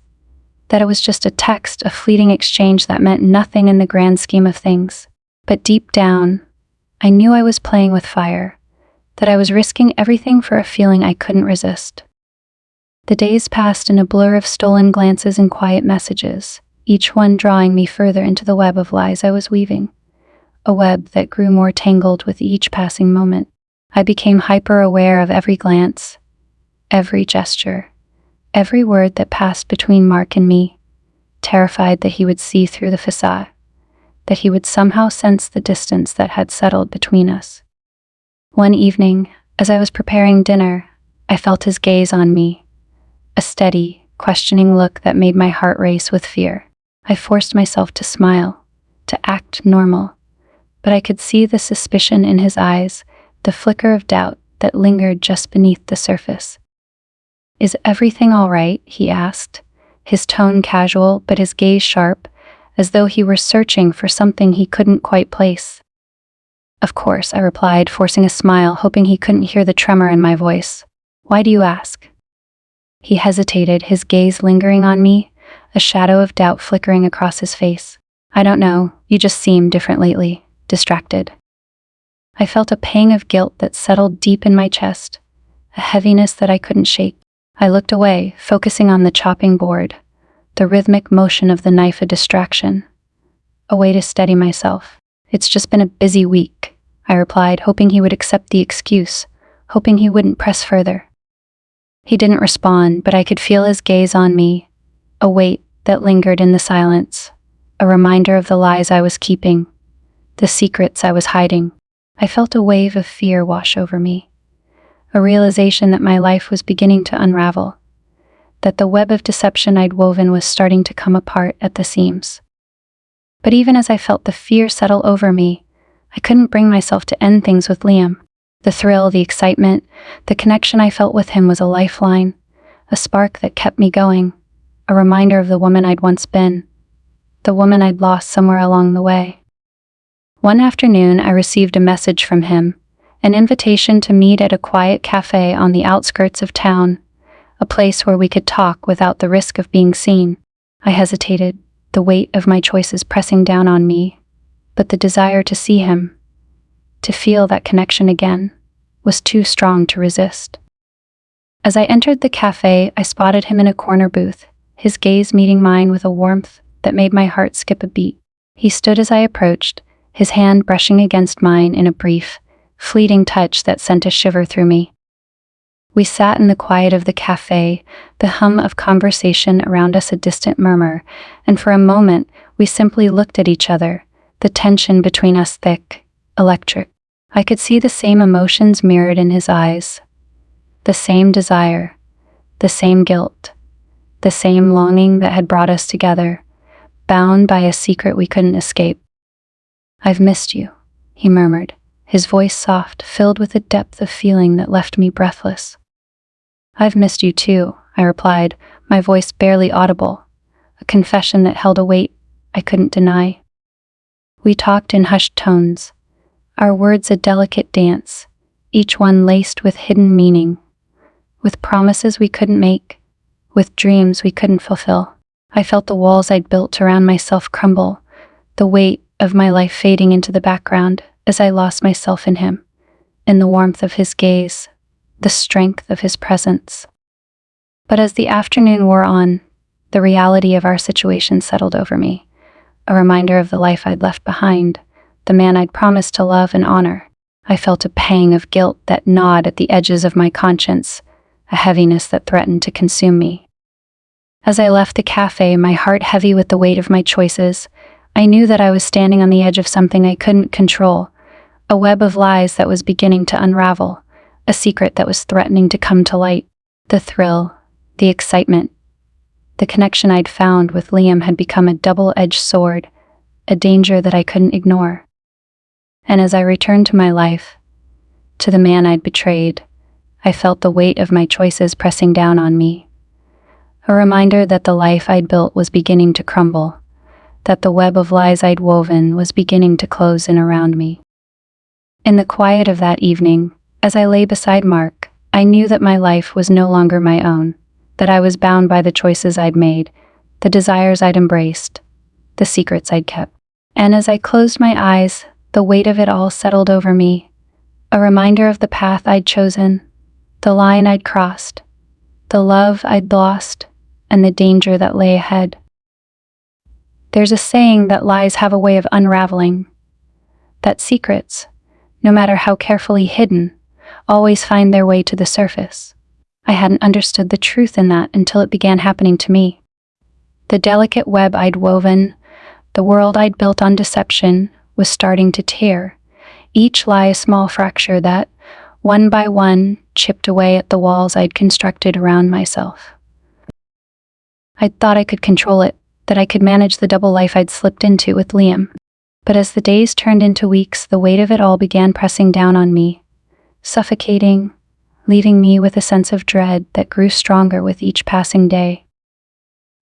[SPEAKER 1] that it was just a text, a fleeting exchange that meant nothing in the grand scheme of things. But deep down, I knew I was playing with fire, that I was risking everything for a feeling I couldn't resist. The days passed in a blur of stolen glances and quiet messages, each one drawing me further into the web of lies I was weaving, a web that grew more tangled with each passing moment. I became hyper-aware of every glance, every gesture, every word that passed between Mark and me, terrified that he would see through the facade, that he would somehow sense the distance that had settled between us. One evening, as I was preparing dinner, I felt his gaze on me, a steady, questioning look that made my heart race with fear. I forced myself to smile, to act normal, but I could see the suspicion in his eyes, the flicker of doubt that lingered just beneath the surface. "Is everything all right?" he asked, his tone casual but his gaze sharp, as though he were searching for something he couldn't quite place. "Of course," I replied, forcing a smile, hoping he couldn't hear the tremor in my voice. "Why do you ask?" He hesitated, his gaze lingering on me, a shadow of doubt flickering across his face. "I don't know, you just seem different lately, distracted." I felt a pang of guilt that settled deep in my chest, a heaviness that I couldn't shake. I looked away, focusing on the chopping board, the rhythmic motion of the knife a distraction, a way to steady myself. "It's just been a busy week," I replied, hoping he would accept the excuse, hoping he wouldn't press further. He didn't respond, but I could feel his gaze on me, a weight that lingered in the silence, a reminder of the lies I was keeping, the secrets I was hiding. I felt a wave of fear wash over me, a realization that my life was beginning to unravel, that the web of deception I'd woven was starting to come apart at the seams. But even as I felt the fear settle over me, I couldn't bring myself to end things with Liam. The thrill, the excitement, the connection I felt with him was a lifeline, a spark that kept me going, a reminder of the woman I'd once been, the woman I'd lost somewhere along the way. One afternoon, I received a message from him, an invitation to meet at a quiet cafe on the outskirts of town, a place where we could talk without the risk of being seen. I hesitated, the weight of my choices pressing down on me, but the desire to see him, to feel that connection again, was too strong to resist. As I entered the cafe, I spotted him in a corner booth, his gaze meeting mine with a warmth that made my heart skip a beat. He stood as I approached, his hand brushing against mine in a brief, fleeting touch that sent a shiver through me. We sat in the quiet of the cafe, the hum of conversation around us a distant murmur, and for a moment we simply looked at each other, the tension between us thick, electric. I could see the same emotions mirrored in his eyes, the same desire, the same guilt, the same longing that had brought us together, bound by a secret we couldn't escape. "I've missed you," he murmured, his voice soft, filled with a depth of feeling that left me breathless. "I've missed you too," I replied, my voice barely audible, a confession that held a weight I couldn't deny. We talked in hushed tones, our words a delicate dance, each one laced with hidden meaning, with promises we couldn't make, with dreams we couldn't fulfill. I felt the walls I'd built around myself crumble, the weight of my life fading into the background as I lost myself in him, in the warmth of his gaze, the strength of his presence. But as the afternoon wore on, the reality of our situation settled over me, a reminder of the life I'd left behind, the man I'd promised to love and honor. I felt a pang of guilt that gnawed at the edges of my conscience, a heaviness that threatened to consume me. As I left the cafe, my heart heavy with the weight of my choices, I knew that I was standing on the edge of something I couldn't control, a web of lies that was beginning to unravel, a secret that was threatening to come to light. The thrill, the excitement, the connection I'd found with Liam had become a double-edged sword, a danger that I couldn't ignore. And as I returned to my life, to the man I'd betrayed, I felt the weight of my choices pressing down on me, a reminder that the life I'd built was beginning to crumble, that the web of lies I'd woven was beginning to close in around me. In the quiet of that evening, as I lay beside Mark, I knew that my life was no longer my own, that I was bound by the choices I'd made, the desires I'd embraced, the secrets I'd kept. And as I closed my eyes, the weight of it all settled over me, a reminder of the path I'd chosen, the line I'd crossed, the love I'd lost, and the danger that lay ahead. There's a saying that lies have a way of unraveling, that secrets, no matter how carefully hidden, always find their way to the surface. I hadn't understood the truth in that until it began happening to me. The delicate web I'd woven, the world I'd built on deception, was starting to tear, each lie a small fracture that, one by one, chipped away at the walls I'd constructed around myself. I'd thought I could control it, that I could manage the double life I'd slipped into with Liam. But as the days turned into weeks, the weight of it all began pressing down on me, suffocating, leaving me with a sense of dread that grew stronger with each passing day.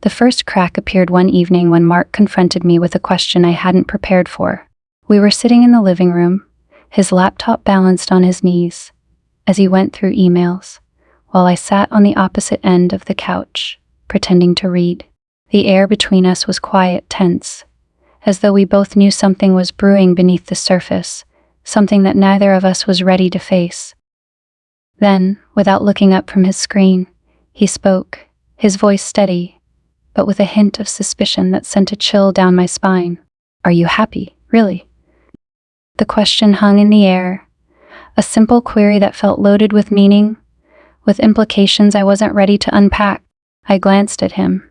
[SPEAKER 1] The first crack appeared one evening when Mark confronted me with a question I hadn't prepared for. We were sitting in the living room, his laptop balanced on his knees, as he went through emails, while I sat on the opposite end of the couch, pretending to read. The air between us was quiet, tense, as though we both knew something was brewing beneath the surface, something that neither of us was ready to face. Then, without looking up from his screen, he spoke, his voice steady, but with a hint of suspicion that sent a chill down my spine. "Are you happy, really?" The question hung in the air, a simple query that felt loaded with meaning, with implications I wasn't ready to unpack. I glanced at him,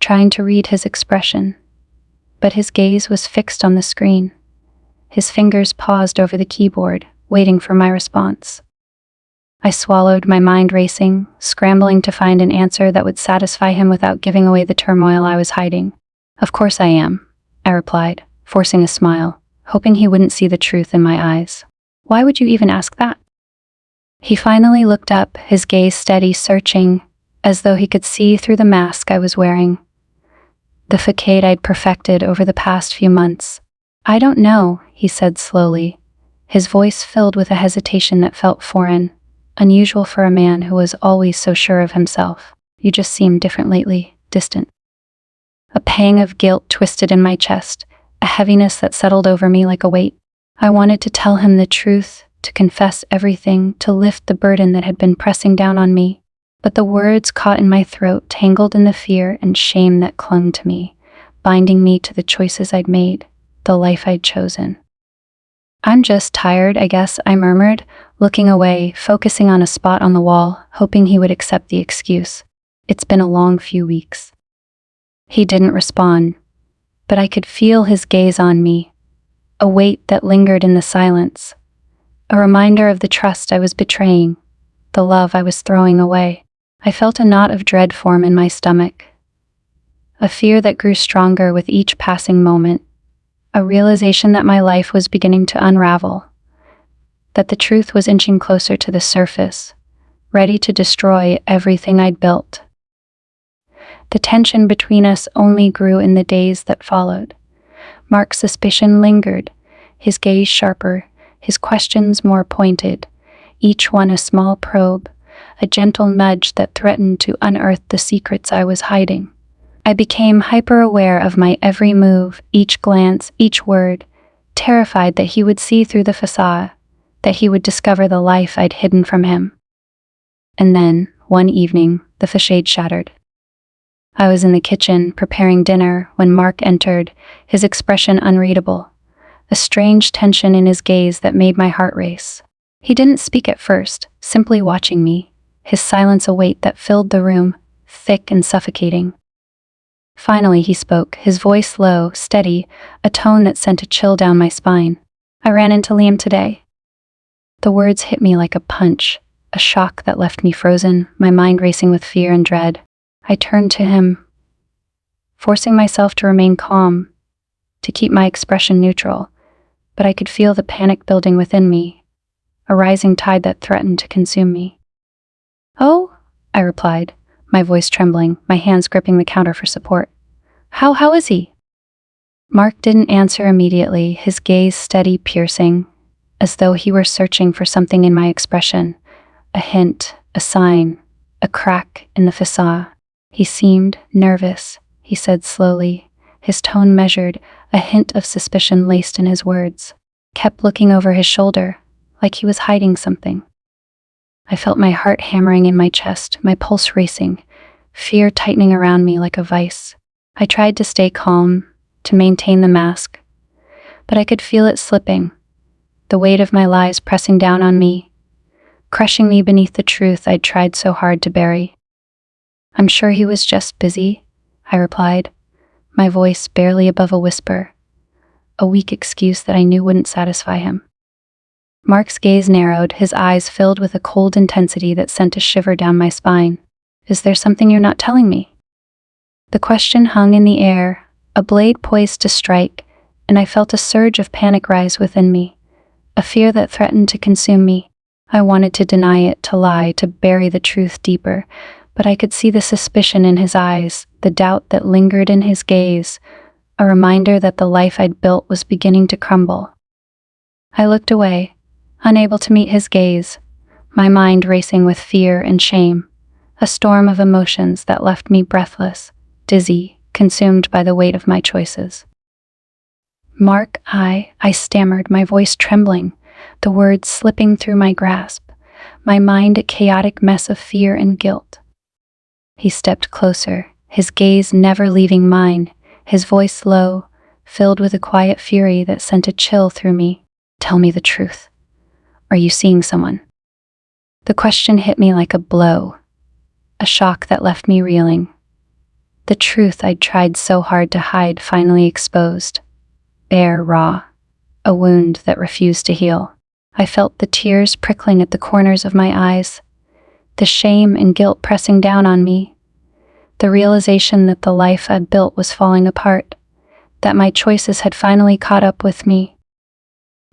[SPEAKER 1] trying to read his expression, but his gaze was fixed on the screen. His fingers paused over the keyboard, waiting for my response. I swallowed, my mind racing, scrambling to find an answer that would satisfy him without giving away the turmoil I was hiding. "Of course I am," I replied, forcing a smile, hoping he wouldn't see the truth in my eyes. "Why would you even ask that?" He finally looked up, his gaze steady, searching, as though he could see through the mask I was wearing, the facade I'd perfected over the past few months. "I don't know," he said slowly, his voice filled with a hesitation that felt foreign, unusual for a man who was always so sure of himself. "You just seem different lately, distant." A pang of guilt twisted in my chest, a heaviness that settled over me like a weight. I wanted to tell him the truth, to confess everything, to lift the burden that had been pressing down on me. But the words caught in my throat, tangled in the fear and shame that clung to me, binding me to the choices I'd made, the life I'd chosen. "I'm just tired, I guess," I murmured, looking away, focusing on a spot on the wall, hoping he would accept the excuse. "It's been a long few weeks." He didn't respond, but I could feel his gaze on me, a weight that lingered in the silence, a reminder of the trust I was betraying, the love I was throwing away. I felt a knot of dread form in my stomach, a fear that grew stronger with each passing moment, a realization that my life was beginning to unravel, that the truth was inching closer to the surface, ready to destroy everything I'd built. The tension between us only grew in the days that followed. Mark's suspicion lingered, his gaze sharper, his questions more pointed, each one a small probe, a gentle nudge that threatened to unearth the secrets I was hiding. I became hyper-aware of my every move, each glance, each word, terrified that he would see through the facade, that he would discover the life I'd hidden from him. And then, one evening, the facade shattered. I was in the kitchen, preparing dinner, when Mark entered, his expression unreadable, a strange tension in his gaze that made my heart race. He didn't speak at first, simply watching me, his silence a weight that filled the room, thick and suffocating. Finally he spoke, his voice low, steady, a tone that sent a chill down my spine. "I ran into Liam today." The words hit me like a punch, a shock that left me frozen, my mind racing with fear and dread. I turned to him, forcing myself to remain calm, to keep my expression neutral, but I could feel the panic building within me, a rising tide that threatened to consume me. "Oh," I replied, my voice trembling, my hands gripping the counter for support. How is he?" Mark didn't answer immediately, his gaze steady, piercing, as though he were searching for something in my expression, a hint, a sign, a crack in the facade. "He seemed nervous," he said slowly, his tone measured, a hint of suspicion laced in his words. Kept looking over his shoulder, like he was hiding something. I felt my heart hammering in my chest, my pulse racing, fear tightening around me like a vice. I tried to stay calm, to maintain the mask, but I could feel it slipping, the weight of my lies pressing down on me, crushing me beneath the truth I'd tried so hard to bury. "I'm sure he was just busy," I replied, my voice barely above a whisper, a weak excuse that I knew wouldn't satisfy him. Mark's gaze narrowed, his eyes filled with a cold intensity that sent a shiver down my spine. "Is there something you're not telling me?" The question hung in the air, a blade poised to strike, and I felt a surge of panic rise within me, a fear that threatened to consume me. I wanted to deny it, to lie, to bury the truth deeper, but I could see the suspicion in his eyes, the doubt that lingered in his gaze, a reminder that the life I'd built was beginning to crumble. I looked away, unable to meet his gaze, my mind racing with fear and shame, a storm of emotions that left me breathless, dizzy, consumed by the weight of my choices. Mark, I stammered, my voice trembling, the words slipping through my grasp, my mind a chaotic mess of fear and guilt. He stepped closer, his gaze never leaving mine, his voice low, filled with a quiet fury that sent a chill through me. Tell me the truth. Are you seeing someone? The question hit me like a blow, a shock that left me reeling. The truth I'd tried so hard to hide finally exposed. Bare, raw, a wound that refused to heal. I felt the tears prickling at the corners of my eyes, the shame and guilt pressing down on me, the realization that the life I'd built was falling apart, that my choices had finally caught up with me.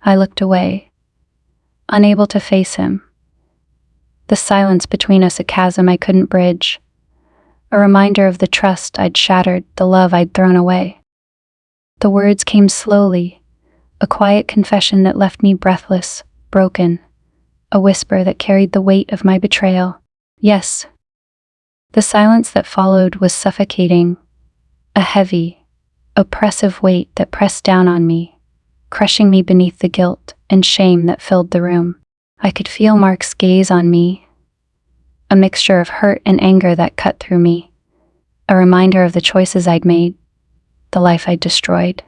[SPEAKER 1] I looked away, unable to face him. The silence between us a chasm I couldn't bridge, a reminder of the trust I'd shattered, the love I'd thrown away. The words came slowly, a quiet confession that left me breathless, broken, a whisper that carried the weight of my betrayal. Yes. The silence that followed was suffocating, a heavy, oppressive weight that pressed down on me, crushing me beneath the guilt and shame that filled the room. I could feel Mark's gaze on me, a mixture of hurt and anger that cut through me, a reminder of the choices I'd made, the life I'd destroyed.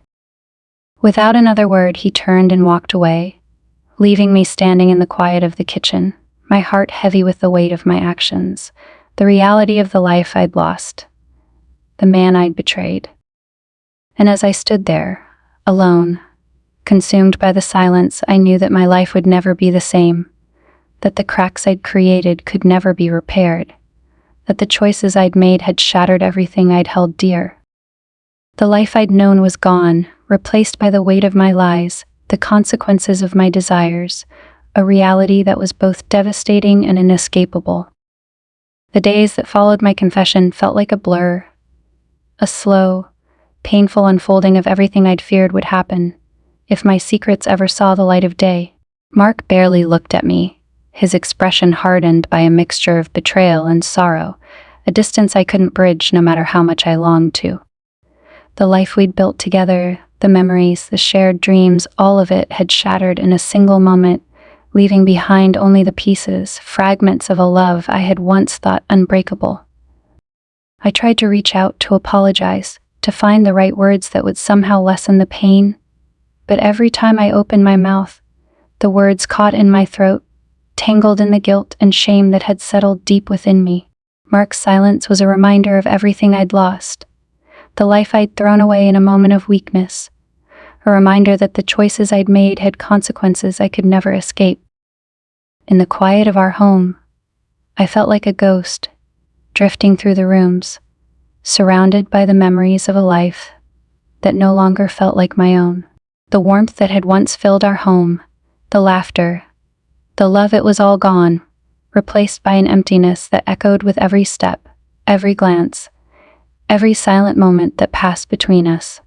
[SPEAKER 1] Without another word, he turned and walked away, leaving me standing in the quiet of the kitchen, my heart heavy with the weight of my actions, the reality of the life I'd lost, the man I'd betrayed. And as I stood there, alone, consumed by the silence, I knew that my life would never be the same, that the cracks I'd created could never be repaired, that the choices I'd made had shattered everything I'd held dear. The life I'd known was gone, replaced by the weight of my lies, the consequences of my desires, a reality that was both devastating and inescapable. The days that followed my confession felt like a blur, a slow, painful unfolding of everything I'd feared would happen if my secrets ever saw the light of day. Mark barely looked at me, his expression hardened by a mixture of betrayal and sorrow, a distance I couldn't bridge no matter how much I longed to. The life we'd built together, the memories, the shared dreams, all of it had shattered in a single moment, leaving behind only the pieces, fragments of a love I had once thought unbreakable. I tried to reach out, to apologize, to find the right words that would somehow lessen the pain, but every time I opened my mouth, the words caught in my throat, tangled in the guilt and shame that had settled deep within me. Mark's silence was a reminder of everything I'd lost, the life I'd thrown away in a moment of weakness, a reminder that the choices I'd made had consequences I could never escape. In the quiet of our home, I felt like a ghost, drifting through the rooms, surrounded by the memories of a life that no longer felt like my own. The warmth that had once filled our home, the laughter, the love, it was all gone, replaced by an emptiness that echoed with every step, every glance, every silent moment that passed between us.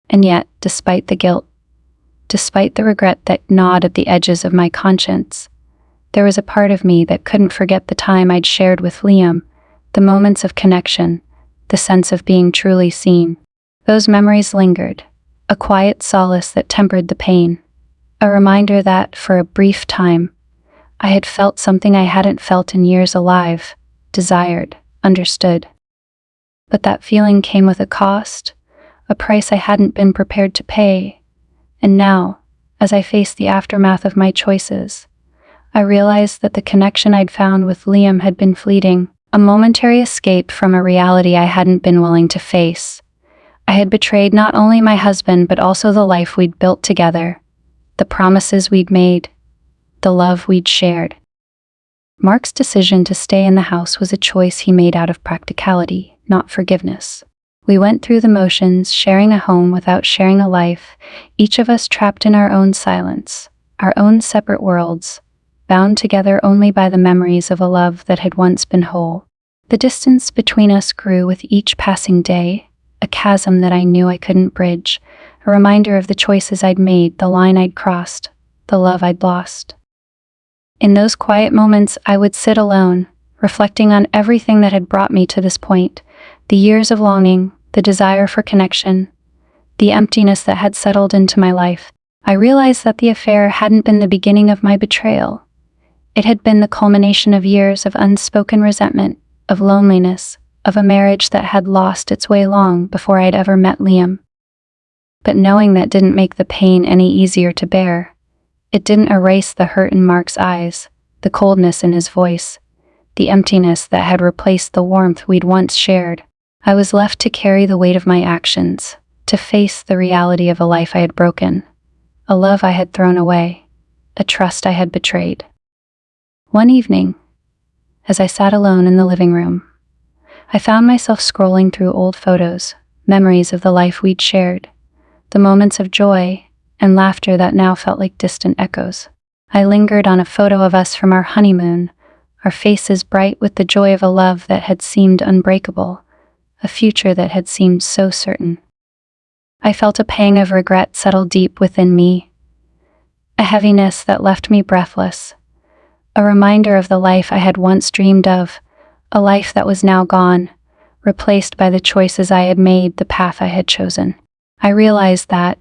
[SPEAKER 1] And yet, despite the guilt, despite the regret that gnawed at the edges of my conscience, there was a part of me that couldn't forget the time I'd shared with Liam, the moments of connection, the sense of being truly seen. Those memories lingered, a quiet solace that tempered the pain, a reminder that, for a brief time, I had felt something I hadn't felt in years, alive, desired, understood. But that feeling came with a cost, a price I hadn't been prepared to pay, and now, as I faced the aftermath of my choices, I realized that the connection I'd found with Liam had been fleeting, a momentary escape from a reality I hadn't been willing to face. I had betrayed not only my husband but also the life we'd built together, the promises we'd made, the love we'd shared. Mark's decision to stay in the house was a choice he made out of practicality, not forgiveness. We went through the motions, sharing a home without sharing a life, each of us trapped in our own silence, our own separate worlds, bound together only by the memories of a love that had once been whole. The distance between us grew with each passing day, a chasm that I knew I couldn't bridge, a reminder of the choices I'd made, the line I'd crossed, the love I'd lost. In those quiet moments, I would sit alone, reflecting on everything that had brought me to this point, the years of longing, the desire for connection, the emptiness that had settled into my life. I realized that the affair hadn't been the beginning of my betrayal. It had been the culmination of years of unspoken resentment, of loneliness, of a marriage that had lost its way long before I'd ever met Liam. But knowing that didn't make the pain any easier to bear. It didn't erase the hurt in Mark's eyes, the coldness in his voice, the emptiness that had replaced the warmth we'd once shared. I was left to carry the weight of my actions, to face the reality of a life I had broken, a love I had thrown away, a trust I had betrayed. One evening, as I sat alone in the living room, I found myself scrolling through old photos, memories of the life we'd shared, the moments of joy and laughter that now felt like distant echoes. I lingered on a photo of us from our honeymoon, our faces bright with the joy of a love that had seemed unbreakable, a future that had seemed so certain. I felt a pang of regret settle deep within me, a heaviness that left me breathless, a reminder of the life I had once dreamed of, a life that was now gone, replaced by the choices I had made, the path I had chosen. I realized that,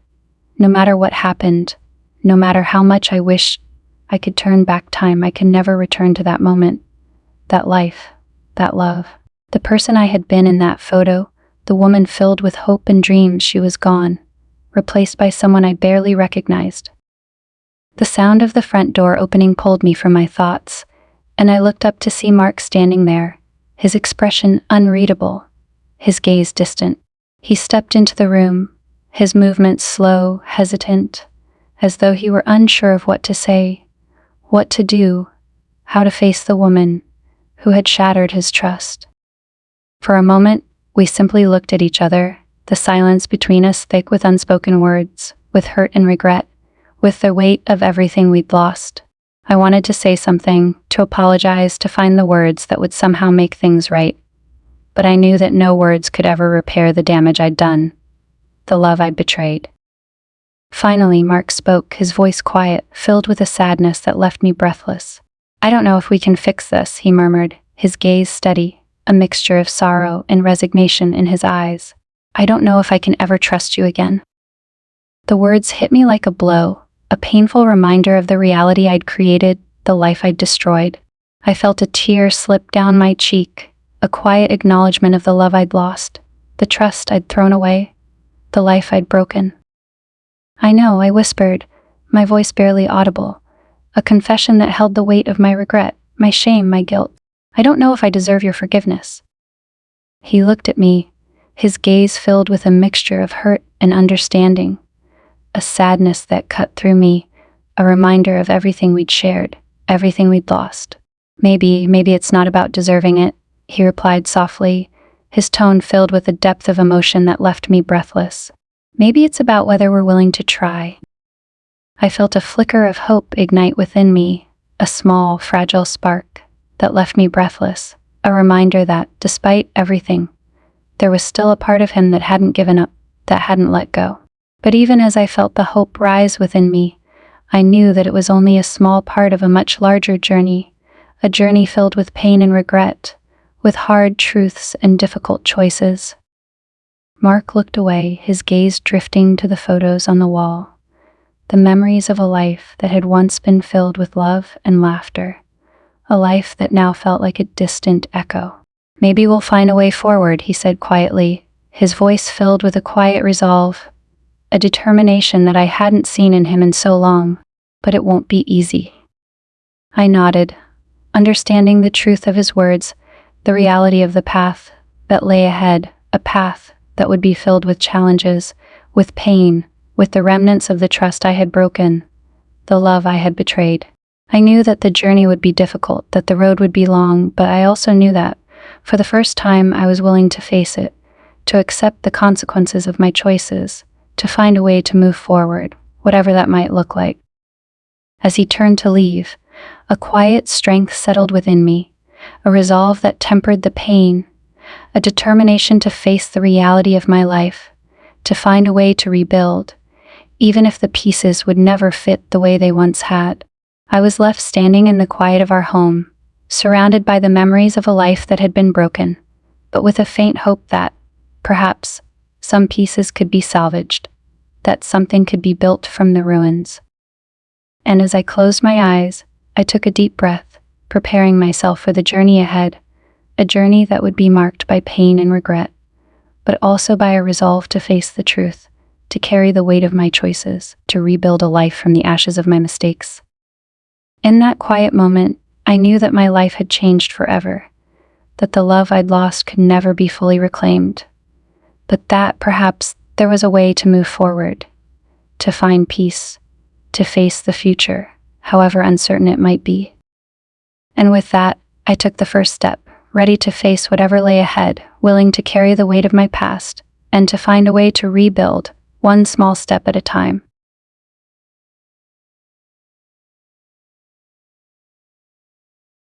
[SPEAKER 1] no matter what happened, no matter how much I wished I could turn back time, I could never return to that moment, that life, that love. The person I had been in that photo, the woman filled with hope and dreams, she was gone, replaced by someone I barely recognized. The sound of the front door opening pulled me from my thoughts, and I looked up to see Mark standing there, his expression unreadable, his gaze distant. He stepped into the room, his movements slow, hesitant, as though he were unsure of what to say, what to do, how to face the woman who had shattered his trust. For a moment, we simply looked at each other, the silence between us thick with unspoken words, with hurt and regret, with the weight of everything we'd lost. I wanted to say something, to apologize, to find the words that would somehow make things right. But I knew that no words could ever repair the damage I'd done, the love I'd betrayed. Finally, Mark spoke, his voice quiet, filled with a sadness that left me breathless. "I don't know if we can fix this," he murmured, his gaze steady, a mixture of sorrow and resignation in his eyes. "I don't know if I can ever trust you again." The words hit me like a blow, a painful reminder of the reality I'd created, the life I'd destroyed. I felt a tear slip down my cheek, a quiet acknowledgement of the love I'd lost, the trust I'd thrown away, the life I'd broken. "I know," I whispered, my voice barely audible, a confession that held the weight of my regret, my shame, my guilt. "I don't know if I deserve your forgiveness." He looked at me, his gaze filled with a mixture of hurt and understanding, a sadness that cut through me, a reminder of everything we'd shared, everything we'd lost. Maybe it's not about deserving it," he replied softly, his tone filled with a depth of emotion that left me breathless. "Maybe it's about whether we're willing to try." I felt a flicker of hope ignite within me, a small, fragile spark that left me breathless, a reminder that, despite everything, there was still a part of him that hadn't given up, that hadn't let go. But even as I felt the hope rise within me, I knew that it was only a small part of a much larger journey, a journey filled with pain and regret, with hard truths and difficult choices. Mark looked away, his gaze drifting to the photos on the wall, the memories of a life that had once been filled with love and laughter, a life that now felt like a distant echo. "Maybe we'll find a way forward," he said quietly, his voice filled with a quiet resolve, a determination that I hadn't seen in him in so long. "But it won't be easy." I nodded, understanding the truth of his words, the reality of the path that lay ahead, a path that would be filled with challenges, with pain, with the remnants of the trust I had broken, the love I had betrayed. I knew that the journey would be difficult, that the road would be long, but I also knew that, for the first time, I was willing to face it, to accept the consequences of my choices, to find a way to move forward, whatever that might look like. As he turned to leave, a quiet strength settled within me, a resolve that tempered the pain, a determination to face the reality of my life, to find a way to rebuild, even if the pieces would never fit the way they once had. I was left standing in the quiet of our home, surrounded by the memories of a life that had been broken, but with a faint hope that, perhaps, some pieces could be salvaged, that something could be built from the ruins. And as I closed my eyes, I took a deep breath, preparing myself for the journey ahead, a journey that would be marked by pain and regret, but also by a resolve to face the truth, to carry the weight of my choices, to rebuild a life from the ashes of my mistakes. In that quiet moment, I knew that my life had changed forever, that the love I'd lost could never be fully reclaimed, but that perhaps there was a way to move forward, to find peace, to face the future, however uncertain it might be. And with that, I took the first step, ready to face whatever lay ahead, willing to carry the weight of my past, and to find a way to rebuild, one small step at a time.